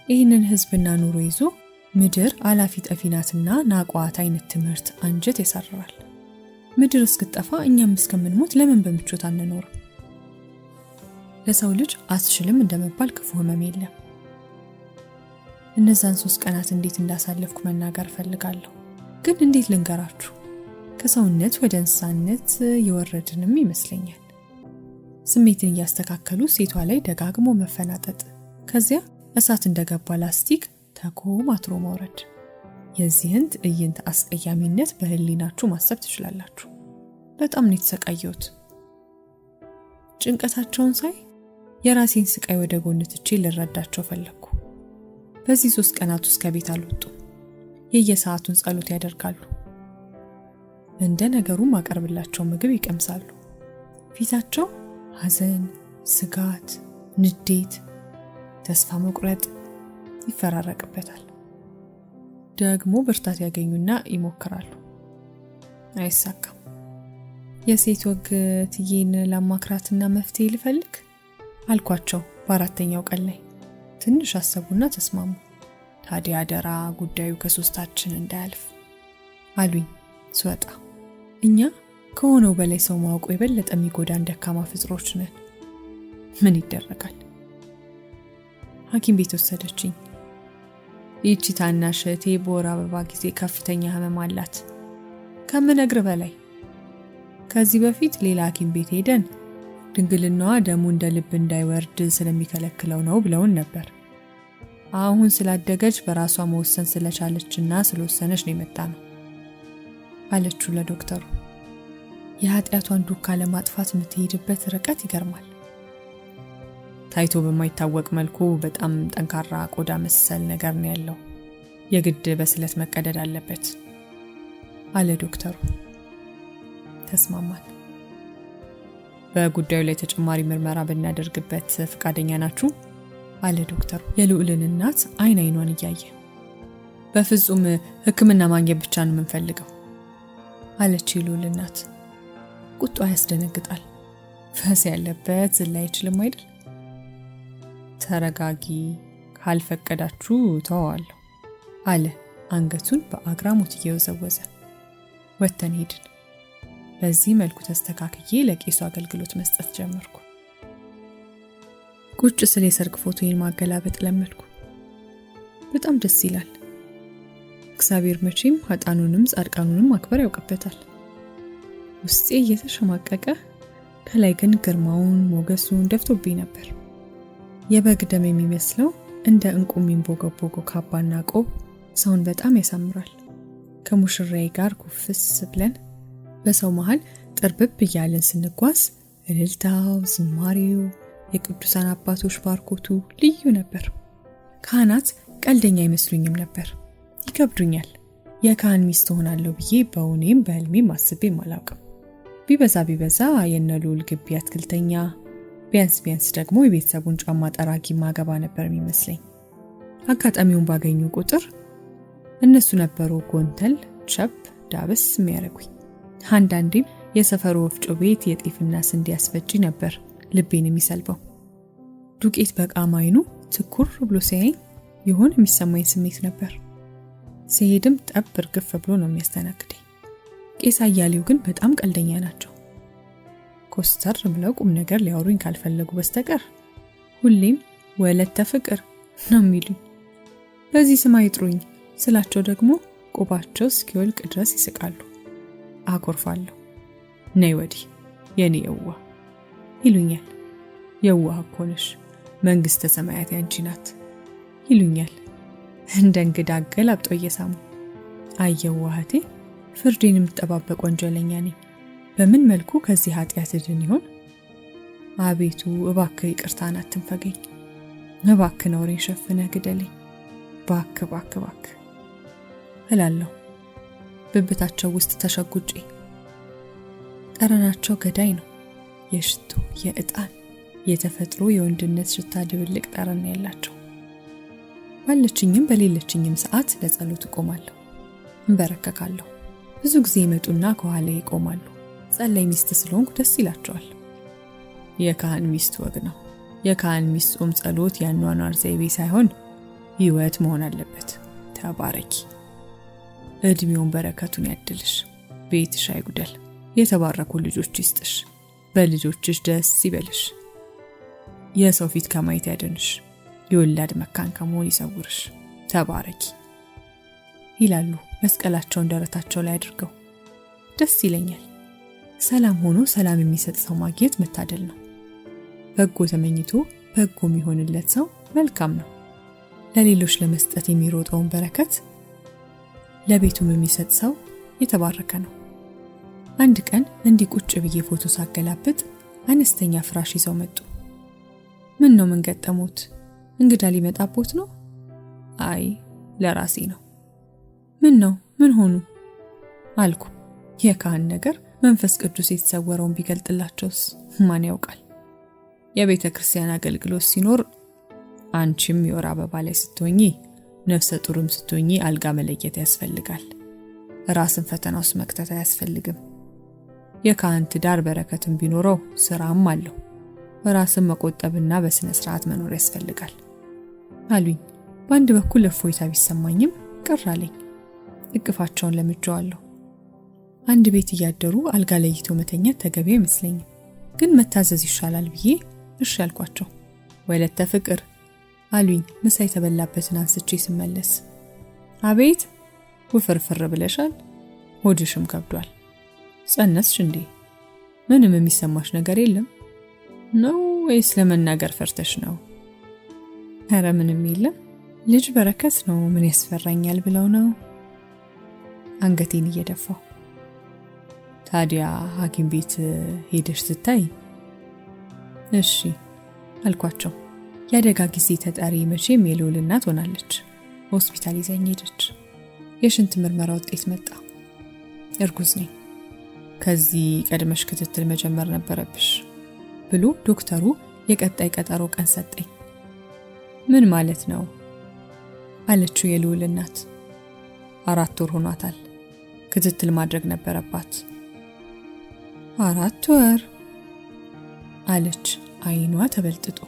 ይህንን ህዝብና ኑሮ ይዞ ምድር አላፊ ጠፊናትና ናቋት አይነት ትምህርት አንጀት ያሳርራል። ምድር እስክትጠፋ እኛም እስከምንሞት ለምን በምቾት አንኖር? ለሰው ልጅ አስችልም እንደመባል ክፉ ህመም የለም። እነዛን 3 ቀናት እንዴት እንዳሳለፍኩ መናገር ፈልጋለሁ። ግን እንዴት ልንገራችሁ? ከሰውነት ወደ እንስሳነት የወረድንም ይመስለኛል። ስሜትን እያስተካከሉ ሴቷ ላይ ደጋግሞ መፈናጠጥ፣ ከዚያ እሳት እንደገባ ላስቲክ ተኮማትሮ መውረድ። የዚህን ትዕይንት አስቀያሚነት በህሊናችሁ ማሰብ ትችላላችሁ። በጣም ነው የተሰቃየሁት። ጭንቀታቸውን ሳይ የራሴን ስቃይ ወደ ጎን ትቼ ልረዳቸው ፈለኩ። በዚህ 3 ቀናት ውስጥ ከቤት አልወጡም። የየሰዓቱን ጸሎት ያደርጋሉ። እንደ ነገሩ ማቀርብላቸው ምግብ ይቀምሳሉ። ፊታቸው ሐዘን፣ ስጋት፣ ንዴት፣ ተስፋ መቁረጥ ይፈራረቅበታል። ደግሞ ብርታት ያገኙና ይሞክራሉ። አይሳካም። የሴት ወግ ትዬን ላማክራትና መፍትሄ ልፈልግ አልኳቸው። በ4ኛው ቀን ላይ ትንሽ አሰቡና ተስማሙ። ታዲያ አደራ ጉዳዩ ከሶስታችን እንዳያልፍ አሉኝ ስወጣ። እኛ ከሆነው በላይ ሰው ማወቁ የበለጠ የሚጎዳን ደካማ ፍጥሮች ነን። ምን ይደረጋል? ሐኪም ቤት ወሰደችኝ። ይህቺ ታናሽ እህቴ በወር አበባ ጊዜ ከፍተኛ ህመም አላት፣ ከምነግር በላይ። ከዚህ በፊት ሌላ ሐኪም ቤት ሄደን ድንግልናዋ ደሙ እንደ ልብ እንዳይወርድ ስለሚከለክለው ነው ብለውን ነበር። አሁን ስላደገች በራሷ መወሰን ስለቻለችና ስለወሰነች ነው የመጣነው አለችው ለዶክተሩ። የኃጢአቷን ዱካ ለማጥፋት የምትሄድበት ርቀት ይገርማል። ታይቶ በማይታወቅ መልኩ በጣም ጠንካራ ቆዳ መሰል ነገር ነው ያለው። የግድ በስለት መቀደድ አለበት አለ ዶክተሩ። ተስማማን። በጉዳዩ ላይ ተጨማሪ ምርመራ ብናደርግበት ፈቃደኛ ናችሁ? አለ ዶክተሩ የልዑልን እናት አይን አይኗን እያየ። በፍጹም ሕክምና ማግኘት ብቻ ነው የምንፈልገው አለች የልዑል እናት። ቁጣ ያስደነግጣል። ፈስ ያለበት ዝላ አይችልም አይደል? ተረጋጊ፣ ካልፈቀዳችሁ ተዋዋለሁ አለ አንገቱን በአግራሞት እየወዘወዘ። ወተን ሄድን። በዚህ መልኩ ተስተካክዬ ለቄሱ አገልግሎት መስጠት ጀመርኩ። ቁጭ ስለ የሰርግ ፎቶዬን ማገላበጥ ለመድኩ። በጣም ደስ ይላል። እግዚአብሔር መቼም ኃጣኑንም ጻድቃኑንም ማክበር ያውቅበታል። ውስጤ እየተሸማቀቀ ከላይ ግን ግርማውን ሞገሱን ደፍቶብኝ ነበር። የበግ ደም የሚመስለው እንደ እንቁ የሚንቦገቦገው ካባና ቆብ ሰውን በጣም ያሳምራል። ከሙሽራዬ ጋር ኩፍስ ብለን በሰው መሃል ጥርብብ እያለን ስንጓዝ እልልታው፣ ዝማሬው፣ የቅዱሳን አባቶች ባርኮቱ ልዩ ነበር። ካህናት ቀልደኛ አይመስሉኝም ነበር። ይከብዱኛል። የካህን ሚስት ሆናለሁ ብዬ በእውኔም በህልሜም አስቤም አላውቅም። ቢበዛ የነሉል ግቢ አትክልተኛ፣ ቢያንስ ደግሞ የቤተሰቡን ጫማ ጠራጊ ማገባ ነበር የሚመስለኝ። አጋጣሚውን ባገኙ ቁጥር እነሱ ነበሩ ጎንተል ቸብ ዳበስ የሚያደርጉኝ። አንዳንዴም የሰፈሩ ወፍጮ ቤት የጤፍና ስንዴ አስፈጪ ነበር ልቤን የሚሰልበው። ዱቄት በቃም አይኑ ትኩር ብሎ ሲያየኝ የሆነ የሚሰማኝ ስሜት ነበር። ሲሄድም ጠብ እርግፍ ብሎ ነው የሚያስተናግደኝ። ቄስ አያሌው ግን በጣም ቀልደኛ ናቸው። ኮስተር ብለው ቁም ነገር ሊያወሩኝ ካልፈለጉ በስተቀር ሁሌም ወለተ ፍቅር ነው የሚሉኝ። በዚህ ስም አይጥሩኝ ስላቸው ደግሞ ቆባቸው እስኪወልቅ ድረስ ይስቃሉ። አኮርፋለሁ። ነይ ወዲህ የኔ የዋህ ይሉኛል። የዋህ እኮ ነሽ፣ መንግስተ ሰማያት ያንቺ ናት ይሉኛል እንደ እንግዳ አገላብጦ እየሳሙ። አየዋህቴ ፍርዴን የምጠባበቅ ወንጀለኛ ነኝ። በምን መልኩ ከዚህ ኃጢአት ድን ይሆን? አቤቱ እባክህ ይቅርታን አትንፈገኝ። እባክህ ነውሬን ሸፍነህ ግደለኝ። እባክህ እላለሁ ብብታቸው ውስጥ ተሸጉጬ። ጠረናቸው ገዳይ ነው። የሽቶ፣ የዕጣን፣ የተፈጥሮ የወንድነት ሽታ ድብልቅ ጠረን ያላቸው። ባለችኝም በሌለችኝም ሰዓት ለጸሎት እቆማለሁ፣ እንበረከካለሁ። ብዙ ጊዜ ይመጡና ከኋላ ይቆማሉ። ጸላይ ሚስት ስለሆንኩ ደስ ይላቸዋል። የካህን ሚስት ወግ ነው። የካህን ሚስት ጾም ጸሎት ያኗኗር ዘይቤ ሳይሆን ህይወት መሆን አለበት። ተባረኪ። እድሜውን በረከቱን ያድልሽ። ቤትሽ አይጉደል። የተባረኩ ልጆች ይስጥሽ። በልጆችሽ ደስ ይበልሽ። የሰው ፊት ከማየት ያድንሽ። የወላድ መካን ከመሆን ይሰውርሽ። ተባረኪ ይላሉ መስቀላቸውን ደረታቸው ላይ አድርገው። ደስ ይለኛል። ሰላም ሆኖ ሰላም የሚሰጥ ሰው ማግኘት መታደል ነው። በጎ ተመኝቶ በጎ የሚሆንለት ሰው መልካም ነው። ለሌሎች ለመስጠት የሚሮጠውን በረከት ለቤቱም የሚሰጥ ሰው የተባረከ ነው። አንድ ቀን እንዲህ ቁጭ ብዬ ፎቶ ሳገላብጥ አነስተኛ ፍራሽ ይዘው መጡ። ምን ገጠሙት? እንግዳ ሊመጣቦት ነው? አይ ለራሴ ነው። ምን ሆኑ አልኩ። የካህን ነገር መንፈስ ቅዱስ የተሰወረውን ቢገልጥላቸውስ ማን ያውቃል? የቤተ ክርስቲያን አገልግሎት ሲኖር አንቺም የወር አበባ ላይ ስትሆኚ፣ ነፍሰ ጡርም ስትሆኚ አልጋ መለየት ያስፈልጋል። ራስን ፈተና ውስጥ መክተት አያስፈልግም። የካህን ትዳር በረከትም ቢኖረው ስራም አለው። ራስን መቆጠብና በስነ ስርዓት መኖር ያስፈልጋል አሉኝ። በአንድ በኩል እፎይታ ቢሰማኝም ቅር አለኝ። እቅፋቸውን ለምጄዋለሁ። አንድ ቤት እያደሩ አልጋ ለይቶ መተኛት ተገቢ አይመስለኝም፣ ግን መታዘዝ ይሻላል ብዬ እሺ አልኳቸው። ወለተ ፍቅር አሉኝ ምሳ የተበላበትን አንስቼ ስመለስ። አቤት ውፍርፍር ብለሻል፣ ሆድሽም ከብዷል። ጸነስሽ እንዴ? ምንም የሚሰማሽ ነገር የለም ነው ወይስ ለመናገር ፈርተሽ ነው? ኧረ ምንም የለም፣ ልጅ በረከት ነው፣ ምን ያስፈራኛል ብለው ነው። አንገቴን እየደፋው። ታዲያ ሐኪም ቤት ሄደሽ ስታይ? እሺ አልኳቸው። ያደጋ ጊዜ ተጠሪ መቼም የልዑል እናት ሆናለች። ሆስፒታል ይዘኝ ሄደች። የሽንት ምርመራ ውጤት መጣ። እርጉዝ ነኝ። ከዚህ ቀድመሽ ክትትል መጀመር ነበረብሽ ብሎ ዶክተሩ የቀጣይ ቀጠሮ ቀን ሰጠኝ። ምን ማለት ነው አለችው የልዑል እናት። 4 ወር ሆኗታል። ክትትል ማድረግ ነበረባት። 4 ወር አለች አይኗ ተበልጥጦ።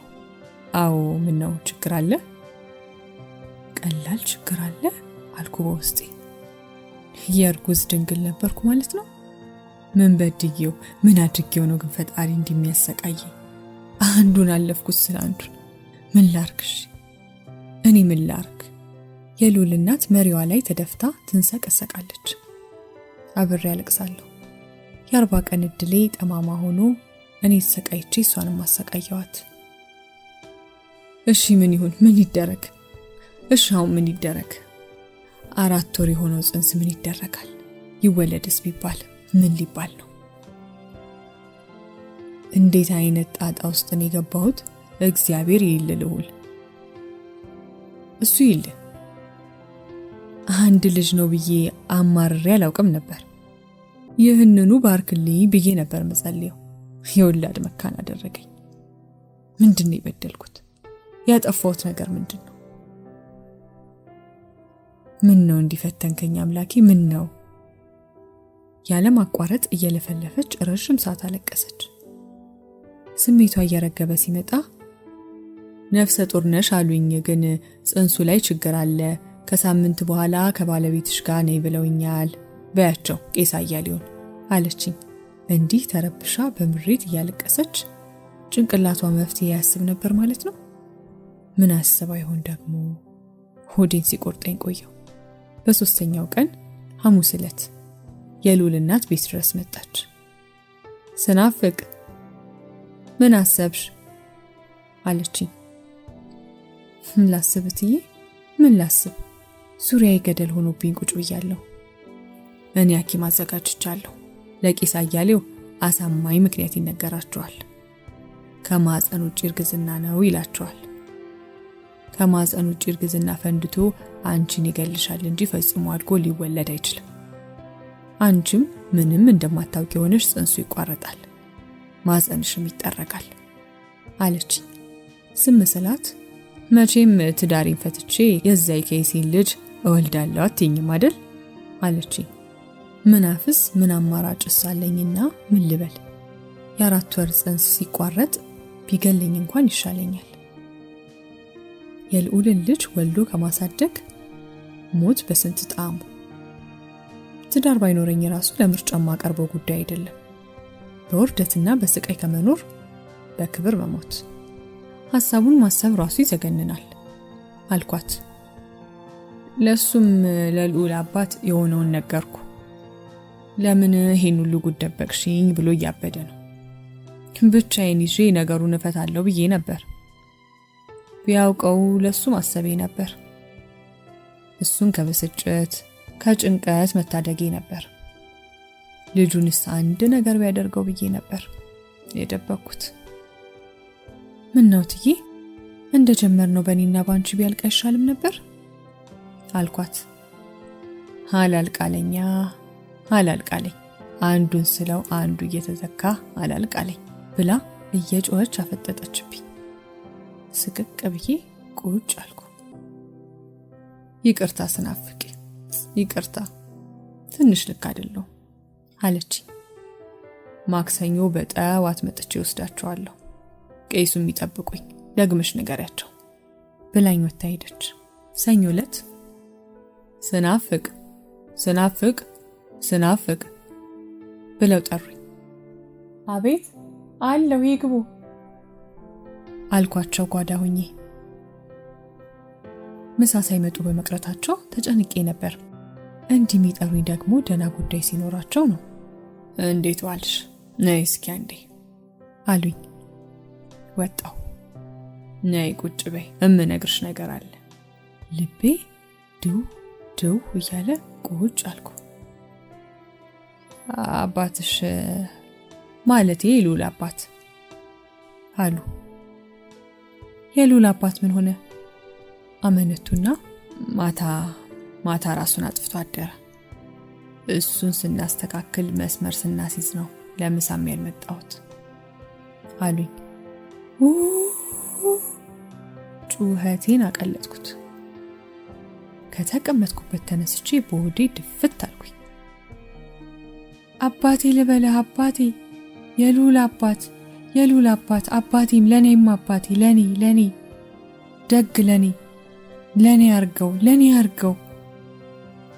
አዎ ምን ነው ችግር አለ? ቀላል ችግር አለ አልኩ በውስጤ። የእርጉዝ ድንግል ነበርኩ ማለት ነው። ምን በድየው ምን አድርጌው ነው ግን ፈጣሪ እንደሚያሰቃይ? አንዱን አለፍኩት ስለ አንዱን። ምን ላርክሽ? እኔ ምን ላርክ? የልዑል እናት መሪዋ ላይ ተደፍታ ትንሰቀሰቃለች። አብሬ ያለቅሳለሁ። የ40 ቀን እድሌ ጠማማ ሆኖ እኔ ተሰቃይቼ እሷንም አሰቃየዋት። እሺ ምን ይሁን? ምን ይደረግ? እሺ አሁን ምን ይደረግ? 4 ወር የሆነው ጽንስ ምን ይደረጋል? ይወለድስ ቢባል ምን ሊባል ነው? እንዴት አይነት ጣጣ ውስጥ ነው የገባሁት? እግዚአብሔር ይልልሁል። እሱ ይል አንድ ልጅ ነው ብዬ አማርሬ አላውቅም ነበር። ይህንኑ ባርክልኝ ብዬ ነበር መጸለየው። የወላድ መካን አደረገኝ። ምንድን ነው የበደልኩት? ያጠፋሁት ነገር ምንድን ነው? ምን ነው እንዲፈተንከኝ አምላኬ? ምን ነው? ያለ ማቋረጥ እየለፈለፈች ረጅም ሰዓት አለቀሰች። ስሜቷ እየረገበ ሲመጣ ነፍሰ ጡር ነሽ አሉኝ፣ ግን ጽንሱ ላይ ችግር አለ። ከሳምንት በኋላ ከባለቤትሽ ጋር ነይ ብለውኛል። በያቸው ቄስ አያሌውን አለችኝ። እንዲህ ተረብሻ በምሬት እያለቀሰች ጭንቅላቷ መፍትሄ ያስብ ነበር ማለት ነው። ምን አስባ ይሆን ደግሞ? ሆዴን ሲቆርጠኝ ቆየው። በሶስተኛው ቀን ሐሙስ ዕለት የልዑል እናት ቤት ድረስ መጣች። ስናፍቅ ምን አሰብሽ አለችኝ። ምን ላስብ እትዬ? ምን ላስብ? ዙሪያዬ ገደል ሆኖብኝ ቁጭ ብያለሁ። እኔ ሐኪም አዘጋጅቻለሁ። ለቄስ አያሌው አሳማኝ ምክንያት ይነገራቸዋል። ከማህፀን ውጭ እርግዝና ነው ይላቸዋል። ከማህፀን ውጭ እርግዝና ፈንድቶ አንቺን ይገልሻል እንጂ ፈጽሞ አድጎ ሊወለድ አይችልም። አንቺም ምንም እንደማታውቂ ሆነሽ ጽንሱ ይቋረጣል፣ ማህፀንሽም ይጠረጋል አለችኝ። ዝም ስላት መቼም ትዳሪን ፈትቼ የዛይ ኬሲን ልጅ እወልዳለሁ አትይኝም አይደል አለችኝ። ምን አፍስ ምን አማራጭስ አለኝና ምን ልበል? የ4 ወር ጽንስ ሲቋረጥ ቢገለኝ እንኳን ይሻለኛል። የልዑልን ልጅ ወልዶ ከማሳደግ ሞት በስንት ጣዕሙ። ትዳር ባይኖረኝ ራሱ ለምርጫ ማቀርበው ጉዳይ አይደለም። በውርደትና በስቃይ ከመኖር በክብር መሞት። ሐሳቡን ማሰብ ራሱ ይዘገንናል አልኳት። ለሱም ለልዑል አባት የሆነውን ነገርኩ። ለምን ይሄን ሁሉ ጉድ ደበቅሽኝ ብሎ እያበደ ነው። ብቻዬን ይዤ ነገሩን እፈታለሁ ብዬ ነበር። ቢያውቀው ለሱ ማሰቤ ነበር። እሱን ከብስጭት ከጭንቀት መታደጌ ነበር። ልጁንስ አንድ ነገር ቢያደርገው ብዬ ነበር የደበቅኩት። ምን ነው እትዬ? እንደጀመርነው በእኔና ባንቺ ቢያልቅ አይሻልም ነበር አልኳት። አላልቃለኝ አንዱን ስለው አንዱ እየተዘካ አላልቃለኝ ብላ እየጮኸች አፈጠጠችብኝ። ስቅቅ ብዬ ቁጭ አልኩ። ይቅርታ ስናፍቂ፣ ይቅርታ ትንሽ ልክ አይደለሁ አለችኝ። ማክሰኞ በጠዋት መጥቼ ወስዳቸዋለሁ፣ ቄሱ የሚጠብቁኝ፣ ደግመሽ ንገሪያቸው ብላኝ ወጣ ሄደች። ሰኞ ዕለት ስናፍቅ ብለው ጠሩኝ። አቤት አለው ይግቡ አልኳቸው ጓዳ ሆኜ። ምሳ ሳይመጡ በመቅረታቸው ተጨንቄ ነበር። እንዲህ የሚጠሩኝ ደግሞ ደህና ጉዳይ ሲኖራቸው ነው። እንዴት ዋልሽ? ነይ እስኪ አንዴ አሉኝ። ወጣው። ነይ ቁጭ በይ፣ እምነግርሽ ነገር አለ። ልቤ ድው እያለ ቁጭ አልኩ። አባትሽ ማለቴ የልዑል አባት አሉ። የልዑል አባት ምን ሆነ? አመነቱና ማታ ራሱን አጥፍቶ አደረ። እሱን ስናስተካክል መስመር ስናሲዝ ነው ለምሳም ያልመጣሁት አሉኝ። ጩኸቴን አቀለጥኩት። ከተቀመጥኩበት ተነስቼ በሆዴ ድፍት አልኩኝ። አባቴ ልበለህ፣ አባቴ፣ የልዑል አባት፣ አባቴም ለኔም አባቴ፣ ለኔ ደግ ለኔ አርገው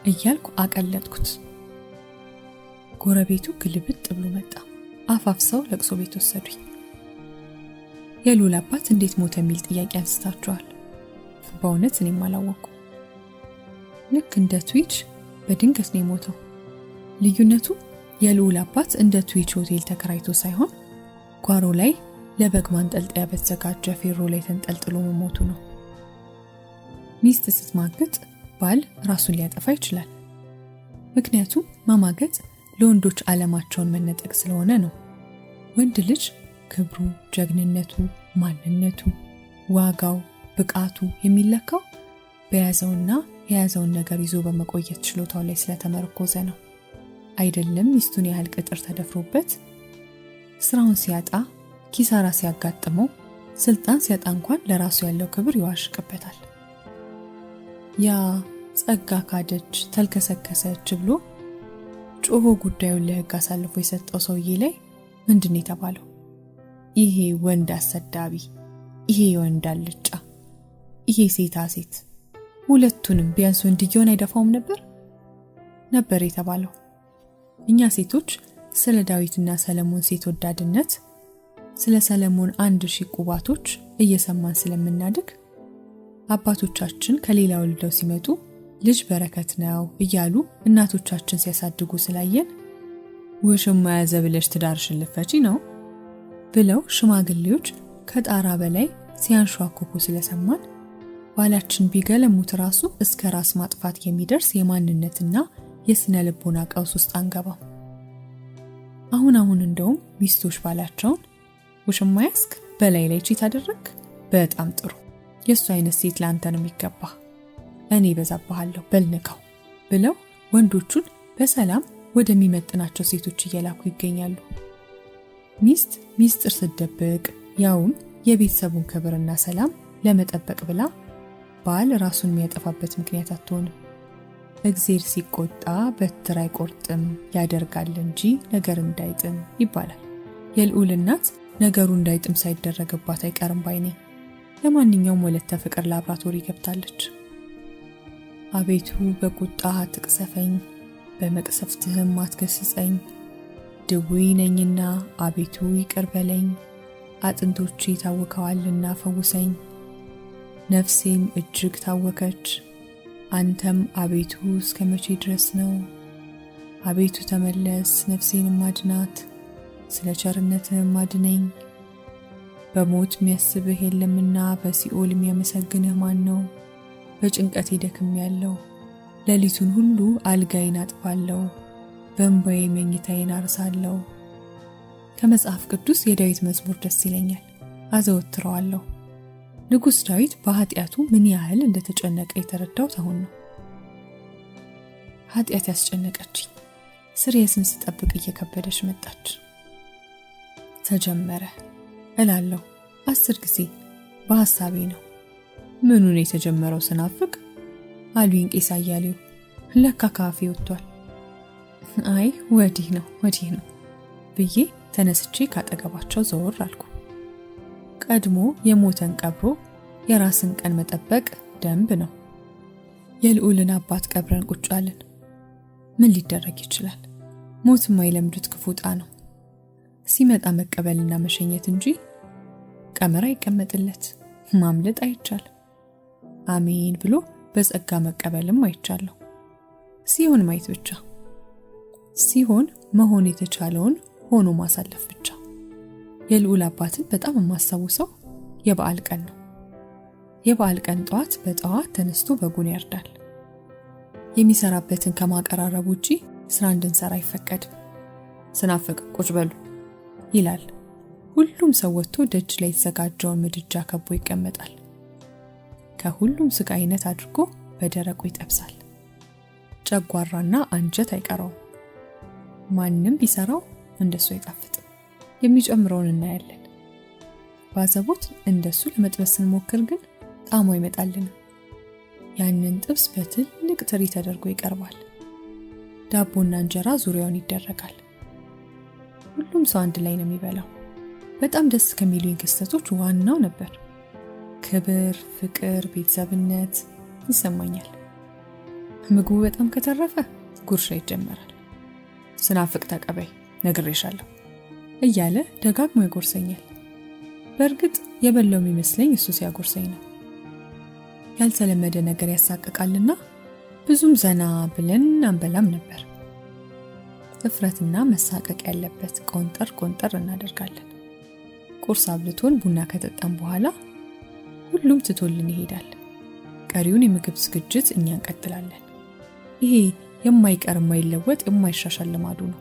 እያልኩ አቀለጥኩት። ጎረቤቱ ግልብጥ ብሎ መጣ። አፋፍሰው ለቅሶ ቤት ወሰዱኝ። የልዑል አባት እንዴት ሞተ የሚል ጥያቄ አንስታችኋል። በእውነት እኔም አላወቅኩ። ልክ እንደ ትዊች በድንገት ነው የሞተው። ልዩነቱ የልዑል አባት እንደ ትዊች ሆቴል ተከራይቶ ሳይሆን ጓሮ ላይ ለበግ ማንጠልጠያ በተዘጋጀ ፌሮ ላይ ተንጠልጥሎ መሞቱ ነው። ሚስት ስትማገጥ ባል ራሱን ሊያጠፋ ይችላል። ምክንያቱም ማማገጥ ለወንዶች ዓለማቸውን መነጠቅ ስለሆነ ነው። ወንድ ልጅ ክብሩ፣ ጀግንነቱ፣ ማንነቱ፣ ዋጋው፣ ብቃቱ የሚለካው በያዘውና የያዘውን ነገር ይዞ በመቆየት ችሎታው ላይ ስለተመረኮዘ ነው። አይደለም ሚስቱን ያህል ቅጥር ተደፍሮበት ስራውን ሲያጣ፣ ኪሳራ ሲያጋጥመው፣ ስልጣን ሲያጣ እንኳን ለራሱ ያለው ክብር ይዋሽቅበታል። ያ ጸጋ ካደች ተልከሰከሰች ብሎ ጮሆ ጉዳዩን ለሕግ አሳልፎ የሰጠው ሰውዬ ላይ ምንድን ነው የተባለው? ይሄ ወንድ አሰዳቢ፣ ይሄ ወንድ አልጫ፣ ይሄ ሴታ ሴት፣ ሁለቱንም ቢያንስ ወንድየውን አይደፋውም ነበር የተባለው። እኛ ሴቶች ስለ ዳዊትና ሰለሞን ሴት ወዳድነት፣ ስለ ሰለሞን 1000 ቁባቶች እየሰማን ስለምናድግ አባቶቻችን ከሌላ ወልደው ሲመጡ ልጅ በረከት ነው እያሉ እናቶቻችን ሲያሳድጉ ስላየን ውሽማ ያዘ ብለሽ ትዳርሽን ልትፈቺ ነው ብለው ሽማግሌዎች ከጣራ በላይ ሲያንሿኩኩ ስለሰማን ባላችን ቢገለሙት ራሱ እስከ ራስ ማጥፋት የሚደርስ የማንነትና የስነ ልቦና ቀውስ ውስጥ አንገባም። አሁን እንደውም ሚስቶች ባላቸውን ውሽማ ያስክ በላይ ላይ ቺት አደረክ፣ በጣም ጥሩ፣ የሱ አይነት ሴት ላንተ ነው የሚገባ፣ እኔ በዛባለሁ በልንካው ብለው ወንዶቹን በሰላም ወደሚመጥናቸው ሴቶች እየላኩ ይገኛሉ። ሚስት ሚስጥር ስትደብቅ ያውም የቤተሰቡን ክብርና ሰላም ለመጠበቅ ብላ ባል ራሱን የሚያጠፋበት ምክንያት አትሆንም። እግዚአብሔር ሲቆጣ በትር አይቆርጥም ያደርጋል እንጂ ነገር እንዳይጥም ይባላል። የልዑል እናት ነገሩ እንዳይጥም ሳይደረግባት አይቀርም ባይ ነኝ። ለማንኛውም ወለተ ፍቅር ላብራቶሪ ገብታለች። አቤቱ በቁጣ አትቅሰፈኝ፣ በመቅሰፍትህም አትገስጸኝ። ድውይ ነኝና አቤቱ ይቅር በለኝ፣ አጥንቶቼ ታወከዋልና ፈውሰኝ። ነፍሴም እጅግ ታወከች። አንተም አቤቱ እስከ መቼ ድረስ ነው? አቤቱ ተመለስ፣ ነፍሴንም አድናት፣ ስለ ቸርነትህም አድነኝ። በሞት የሚያስብህ የለምና በሲኦል የሚያመሰግንህ ማን ነው? በጭንቀቴ ደክሜያለሁ፣ ሌሊቱን ሁሉ አልጋዬን አጥፋለሁ፣ በእንባዬ መኝታዬን አርሳለሁ። ከመጽሐፍ ቅዱስ የዳዊት መዝሙር ደስ ይለኛል፣ አዘወትረዋለሁ። ንጉሥ ዳዊት በኃጢአቱ ምን ያህል እንደተጨነቀ የተረዳሁት አሁን ነው። ኃጢአት ያስጨነቀችኝ ስርየስን ስጠብቅ እየከበደች መጣች። ተጀመረ እላለሁ 10 ጊዜ በሐሳቤ ነው። ምኑን የተጀመረው ስናፍቅ አሉኝ ቄስ አያሌው። ለካ ካፌ ወጥቷል። አይ ወዲህ ነው ብዬ ተነስቼ ካጠገባቸው ዘወር አልኩ። ቀድሞ የሞተን ቀብሮ የራስን ቀን መጠበቅ ደንብ ነው። የልዑልን አባት ቀብረን ቁጭ አልን። ምን ሊደረግ ይችላል? ሞት የማይለምዱት ክፉ ዕጣ ነው። ሲመጣ መቀበልና መሸኘት እንጂ ቀመር አይቀመጥለት፣ ማምለጥ አይቻልም። አሜን ብሎ በጸጋ መቀበልም አይቻለሁ። ሲሆን ማየት ብቻ፣ ሲሆን መሆን የተቻለውን ሆኖ ማሳለፍ ብቻ። የልዑል አባትን በጣም የማስታውሰው የበዓል ቀን ነው። የበዓል ቀን በጠዋት ተነስቶ በጉን ያርዳል። የሚሰራበትን ከማቀራረብ ውጪ ስራ እንድንሰራ አይፈቀድም። ስናፍቅ ቁጭ በሉ ይላል። ሁሉም ሰው ወጥቶ ደጅ ላይ የተዘጋጀውን ምድጃ ከቦ ይቀመጣል። ከሁሉም ስጋ አይነት አድርጎ በደረቁ ይጠብሳል። ጨጓራና አንጀት አይቀረውም። ማንም ቢሰራው እንደሱ አይጣፍጥም። የሚጨምረውን እናያለን። ባዘቦት እንደሱ ለመጥበስ ስንሞክር ግን ጣዕሙ ይመጣልንም። ያንን ጥብስ በትልቅ ትሪ ተደርጎ ይቀርባል። ዳቦና እንጀራ ዙሪያውን ይደረጋል። ሁሉም ሰው አንድ ላይ ነው የሚበላው። በጣም ደስ ከሚሉኝ ክስተቶች ዋናው ነበር። ክብር፣ ፍቅር፣ ቤተሰብነት ይሰማኛል። ምግቡ በጣም ከተረፈ ጉርሻ ይጀመራል። ስናፍቅ ተቀበይ ነግሬሻለሁ እያለ ደጋግሞ ይጎርሰኛል። በእርግጥ የበላው የሚመስለኝ እሱ ሲያጎርሰኝ ነው። ያልተለመደ ነገር ያሳቅቃልና ብዙም ዘና ብለን አንበላም ነበር። እፍረትና መሳቀቅ ያለበት ቆንጠር እናደርጋለን። ቁርስ አብልቶን ቡና ከጠጣን በኋላ ሁሉም ትቶልን ይሄዳል። ቀሪውን የምግብ ዝግጅት እኛ እንቀጥላለን። ይሄ የማይቀር የማይለወጥ የማይሻሻል ልማዱ ነው።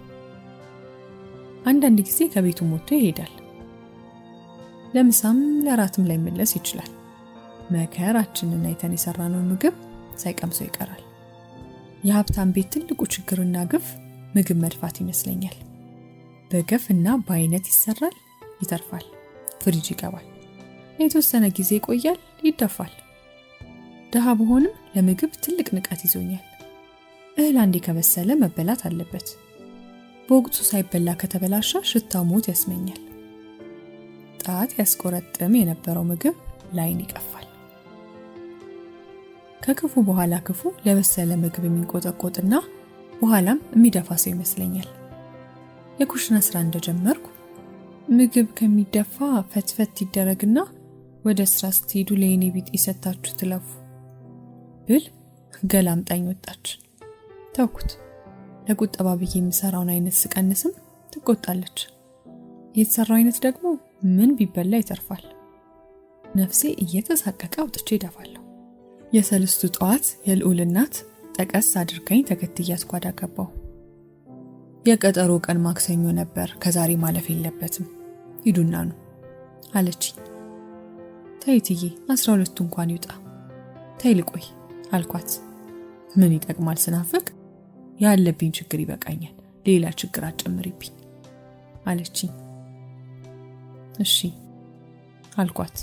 አንዳንድ ጊዜ ከቤቱ ሞቶ ይሄዳል። ለምሳም ለራትም ላይ መለስ ይችላል። መከራችንን አይተን የሰራነው ምግብ ሳይቀምሰው ይቀራል። የሀብታም ቤት ትልቁ ችግርና ግፍ ምግብ መድፋት ይመስለኛል። በገፍና በአይነት ይሰራል፣ ይተርፋል፣ ፍሪጅ ይገባል፣ የተወሰነ ጊዜ ይቆያል፣ ይደፋል። ደሃ በሆንም ለምግብ ትልቅ ንቀት ይዞኛል። እህል አንዴ ከበሰለ መበላት አለበት። በወቅቱ ሳይበላ ከተበላሸ ሽታው ሞት ያስመኛል። ጣት ያስቆረጥም የነበረው ምግብ ላይን ይቀፋል። ከክፉ በኋላ ክፉ ለበሰለ ምግብ የሚንቆጠቆጥና በኋላም የሚደፋ ሰው ይመስለኛል። የኩሽና ስራ እንደጀመርኩ ምግብ ከሚደፋ ፈትፈት ይደረግና ወደ ስራ ስትሄዱ ለኔ ቢጤ ሰጣችሁ ትለፉ ብል ገላምጣኝ ወጣች። ተውኩት። ለቁጠባ ብዬ የምሰራውን አይነት ስቀንስም ትቆጣለች። የተሰራው አይነት ደግሞ ምን ቢበላ ይተርፋል። ነፍሴ እየተሳቀቀ አውጥቼ እደፋለሁ። የሰልስቱ ጠዋት የልዑል እናት ጠቀስ አድርገኝ ተከትያት ጓዳ ገባሁ። የቀጠሮ ቀን ማክሰኞ ነበር፣ ከዛሬ ማለፍ የለበትም፣ ሂዱና ነው አለችኝ። ተይትዬ 12 እንኳን ይውጣ፣ ተይ ልቆይ አልኳት። ምን ይጠቅማል ስናፍቅ፣ ያለብኝ ችግር ይበቃኛል፣ ሌላ ችግር አጨምሪብኝ አለችኝ። እሺ አልኳት።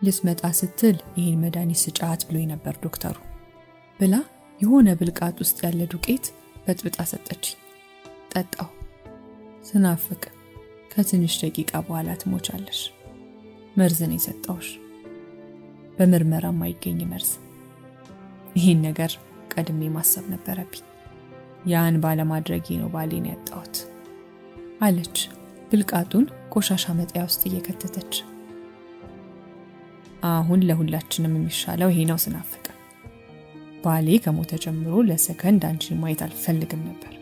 ልትመጣ ስትል ይሄን መድኃኒት ስጫት ብሎኝ ነበር ዶክተሩ ብላ የሆነ ብልቃጥ ውስጥ ያለ ዱቄት በጥብጣ ሰጠችኝ። ጠጣው። ስናፍቅ፣ ከትንሽ ደቂቃ በኋላ ትሞቻለሽ። መርዝ ነው የሰጠውሽ፣ በምርመራ የማይገኝ መርዝ። ይሄን ነገር ቀድሜ ማሰብ ነበረብኝ። ያን ባለማድረጌ ነው ባሌን ያጣሁት አለች ብልቃጡን ቆሻሻ መጣያ ውስጥ እየከተተች። አሁን ለሁላችንም የሚሻለው ይሄ ነው ስናፍቅ። ባሌ ከሞተ ጀምሮ ለሰከንድ አንቺን ማየት አልፈልግም ነበር።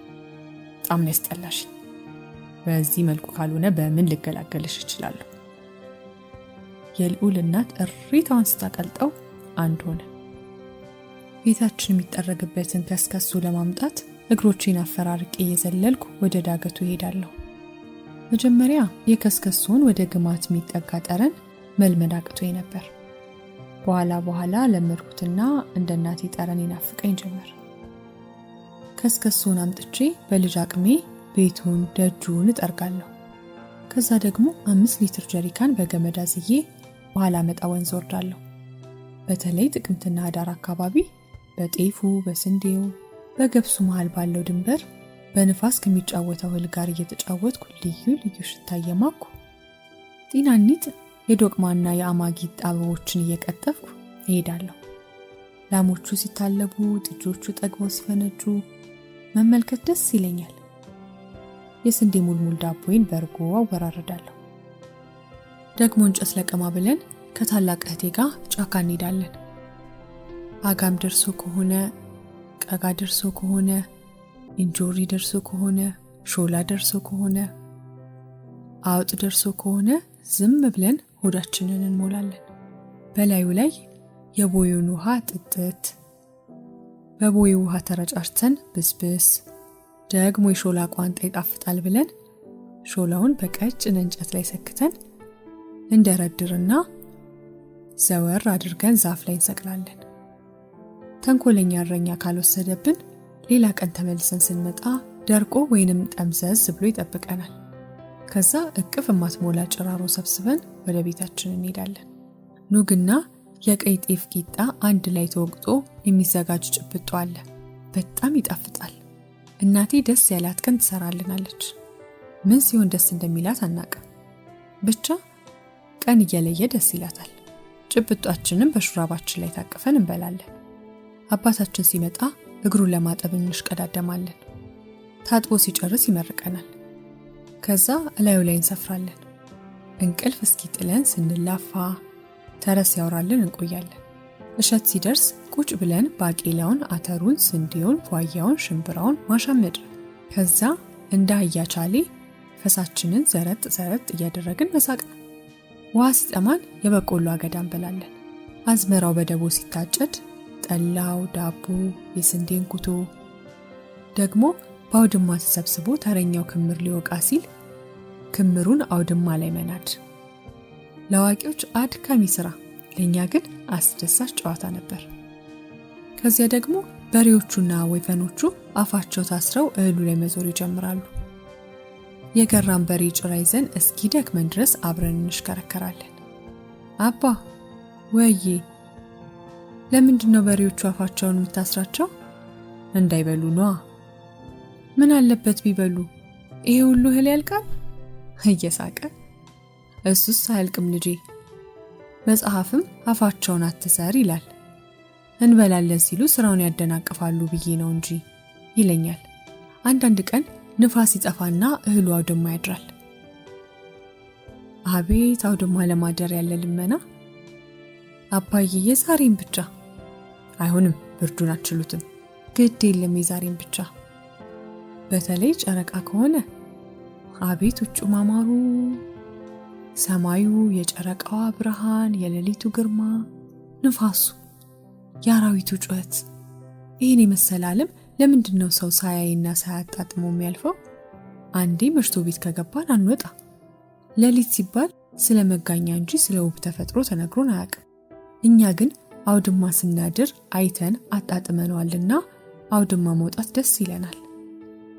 በጣም ነው ያስጠላሽኝ። በዚህ መልኩ ካልሆነ በምን ልገላገልሽ እችላለሁ? የልዑል እናት እሪታዋን ስታቀልጠው አንድ ሆነ። ቤታችን የሚጠረግበትን ከስከሱ ለማምጣት እግሮቼን አፈራርቄ እየዘለልኩ ወደ ዳገቱ ሄዳለሁ። መጀመሪያ የከስከሱን ወደ ግማት የሚጠጋ ጠረን መልመድ አቅቶኝ ነበር። በኋላ ለመድኩትና እንደ እናቴ ጠረን ይናፍቀኝ ጀመር። ከስከሱን አምጥቼ በልጅ አቅሜ ቤቱን ደጁን እጠርጋለሁ። ከዛ ደግሞ 5 ሊትር ጀሪካን በገመድ አዝዬ በኋላ መጣ ወንዝ ወርዳለሁ። በተለይ ጥቅምትና ህዳር አካባቢ በጤፉ፣ በስንዴው፣ በገብሱ መሃል ባለው ድንበር በንፋስ ከሚጫወተው እህል ጋር እየተጫወትኩ ልዩ ልዩ ሽታ እየማኩ ጤናኒት የዶቅማና የአማጊጥ አበቦችን እየቀጠፍኩ እሄዳለሁ። ላሞቹ ሲታለቡ፣ ጥጆቹ ጠግበው ሲፈነጩ መመልከት ደስ ይለኛል። የስንዴ ሙልሙል ዳቦዬን በርጎ አወራርዳለሁ። ደግሞ እንጨት ለቀማ ብለን ከታላቅ እህቴ ጋር ጫካ እንሄዳለን። አጋም ደርሶ ከሆነ፣ ቀጋ ደርሶ ከሆነ፣ እንጆሪ ደርሶ ከሆነ፣ ሾላ ደርሶ ከሆነ፣ አውጥ ደርሶ ከሆነ ዝም ብለን ሆዳችንን እንሞላለን። በላዩ ላይ የቦዩን ውሃ ጥጥት፣ በቦዩ ውሃ ተረጫርተን ብስብስ፣ ደግሞ የሾላ ቋንጣ ይጣፍጣል ብለን ሾላውን በቀጭን እንጨት ላይ ሰክተን እንደረድርና ዘወር አድርገን ዛፍ ላይ እንሰቅላለን። ተንኮለኛ እረኛ ካልወሰደብን ሌላ ቀን ተመልሰን ስንመጣ ደርቆ ወይንም ጠምዘዝ ብሎ ይጠብቀናል። ከዛ እቅፍ ማትሞላ ጭራሮ ሰብስበን ወደ ቤታችን እንሄዳለን። ኑግና የቀይ ጤፍ ቂጣ አንድ ላይ ተወቅጦ የሚዘጋጅ ጭብጦ አለ። በጣም ይጣፍጣል። እናቴ ደስ ያላት ቀን ትሰራልናለች። ምን ሲሆን ደስ እንደሚላት አናውቅም። ብቻ ቀን እየለየ ደስ ይላታል። ጭብጧችንን በሹራባችን ላይ ታቅፈን እንበላለን። አባታችን ሲመጣ እግሩን ለማጠብ እንሽቀዳደማለን። ታጥቦ ሲጨርስ ይመርቀናል። ከዛ እላዩ ላይ እንሰፍራለን። እንቅልፍ እስኪጥለን ስንላፋ ተረስ ያወራልን እንቆያለን። እሸት ሲደርስ ቁጭ ብለን ባቄላውን፣ አተሩን፣ ስንዴውን፣ ጓያውን፣ ሽምብራውን ማሻመድ። ከዛ እንደ አያቻሌ ፈሳችንን ዘረጥ እያደረግን መሳቅ ነው። ውሃ ሲጠማን የበቆሎ አገዳ እንበላለን። አዝመራው በደቦ ሲታጨድ ጠላው፣ ዳቦ፣ የስንዴን ኩቶ ደግሞ በአውድማ ተሰብስቦ ተረኛው ክምር ሊወቃ ሲል ክምሩን አውድማ ላይ መናድ። ለአዋቂዎች አድካሚ ስራ፣ ለኛ ግን አስደሳች ጨዋታ ነበር። ከዚያ ደግሞ በሬዎቹና ወይፈኖቹ አፋቸው ታስረው እህሉ ላይ መዞር ይጀምራሉ። የገራን በሬ ጭራ ይዘን እስኪደክመን ድረስ አብረን እንሽከረከራለን። አባ ወዬ፣ ለምንድነው በሬዎቹ አፋቸውን የምታስራቸው? እንዳይበሉ ነዋ። ምን አለበት ቢበሉ? ይሄ ሁሉ እህል ያልቃል? እየሳቀ እሱስ አያልቅም ልጄ፣ መጽሐፍም አፋቸውን አትሰር ይላል። እንበላለን ሲሉ ስራውን ያደናቅፋሉ ብዬ ነው እንጂ ይለኛል። አንዳንድ ቀን ንፋስ ይጠፋና እህሉ አውድማ ያድራል። አቤት አውድማ ለማደር ያለ ልመና! አባዬ የዛሬን ብቻ። አይሆንም፣ ብርዱን አትችሉትም። ግድ የለም የዛሬን ብቻ። በተለይ ጨረቃ ከሆነ አቤት ውጭ ማማሩ፣ ሰማዩ፣ የጨረቃዋ ብርሃን፣ የሌሊቱ ግርማ፣ ንፋሱ፣ የአራዊቱ ጩኸት። ይህን የመሰለ ዓለም ለምንድነው ሰው ሳያይና ሳያጣጥሞ የሚያልፈው? አንዴ መሽቶ ቤት ከገባን አንወጣ። ሌሊት ሲባል ስለ መጋኛ እንጂ ስለ ውብ ተፈጥሮ ተነግሮን አያውቅም። እኛ ግን አውድማ ስናድር አይተን አጣጥመነዋልና አውድማ መውጣት ደስ ይለናል።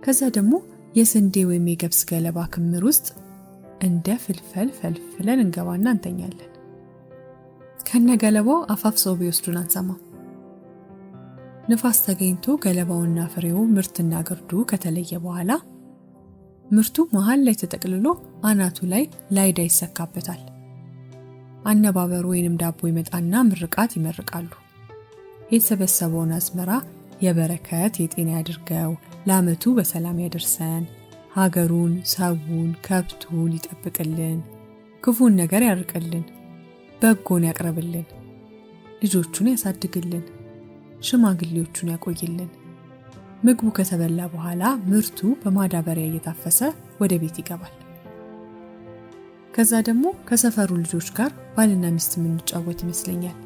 ከዛ ደግሞ የስንዴ ወይም የገብስ ገለባ ክምር ውስጥ እንደ ፍልፈል ፈልፍለን እንገባና እንተኛለን። ከነ ገለባው አፋፍሰው ቢወስዱን አንሰማም። ንፋስ ተገኝቶ ገለባውና ፍሬው ምርትና ግርዱ ከተለየ በኋላ ምርቱ መሃል ላይ ተጠቅልሎ አናቱ ላይ ላይዳ ይሰካበታል። አነባበሩ ወይንም ዳቦ ይመጣና ምርቃት ይመርቃሉ። የተሰበሰበውን አዝመራ የበረከት የጤና ያድርገው፣ ለዓመቱ በሰላም ያደርሰን፣ ሀገሩን፣ ሰውን፣ ከብቱን ይጠብቅልን፣ ክፉን ነገር ያርቅልን፣ በጎን ያቅርብልን፣ ልጆቹን ያሳድግልን፣ ሽማግሌዎቹን ያቆይልን። ምግቡ ከተበላ በኋላ ምርቱ በማዳበሪያ እየታፈሰ ወደ ቤት ይገባል። ከዛ ደግሞ ከሰፈሩ ልጆች ጋር ባልና ሚስት የምንጫወት ይመስለኛል።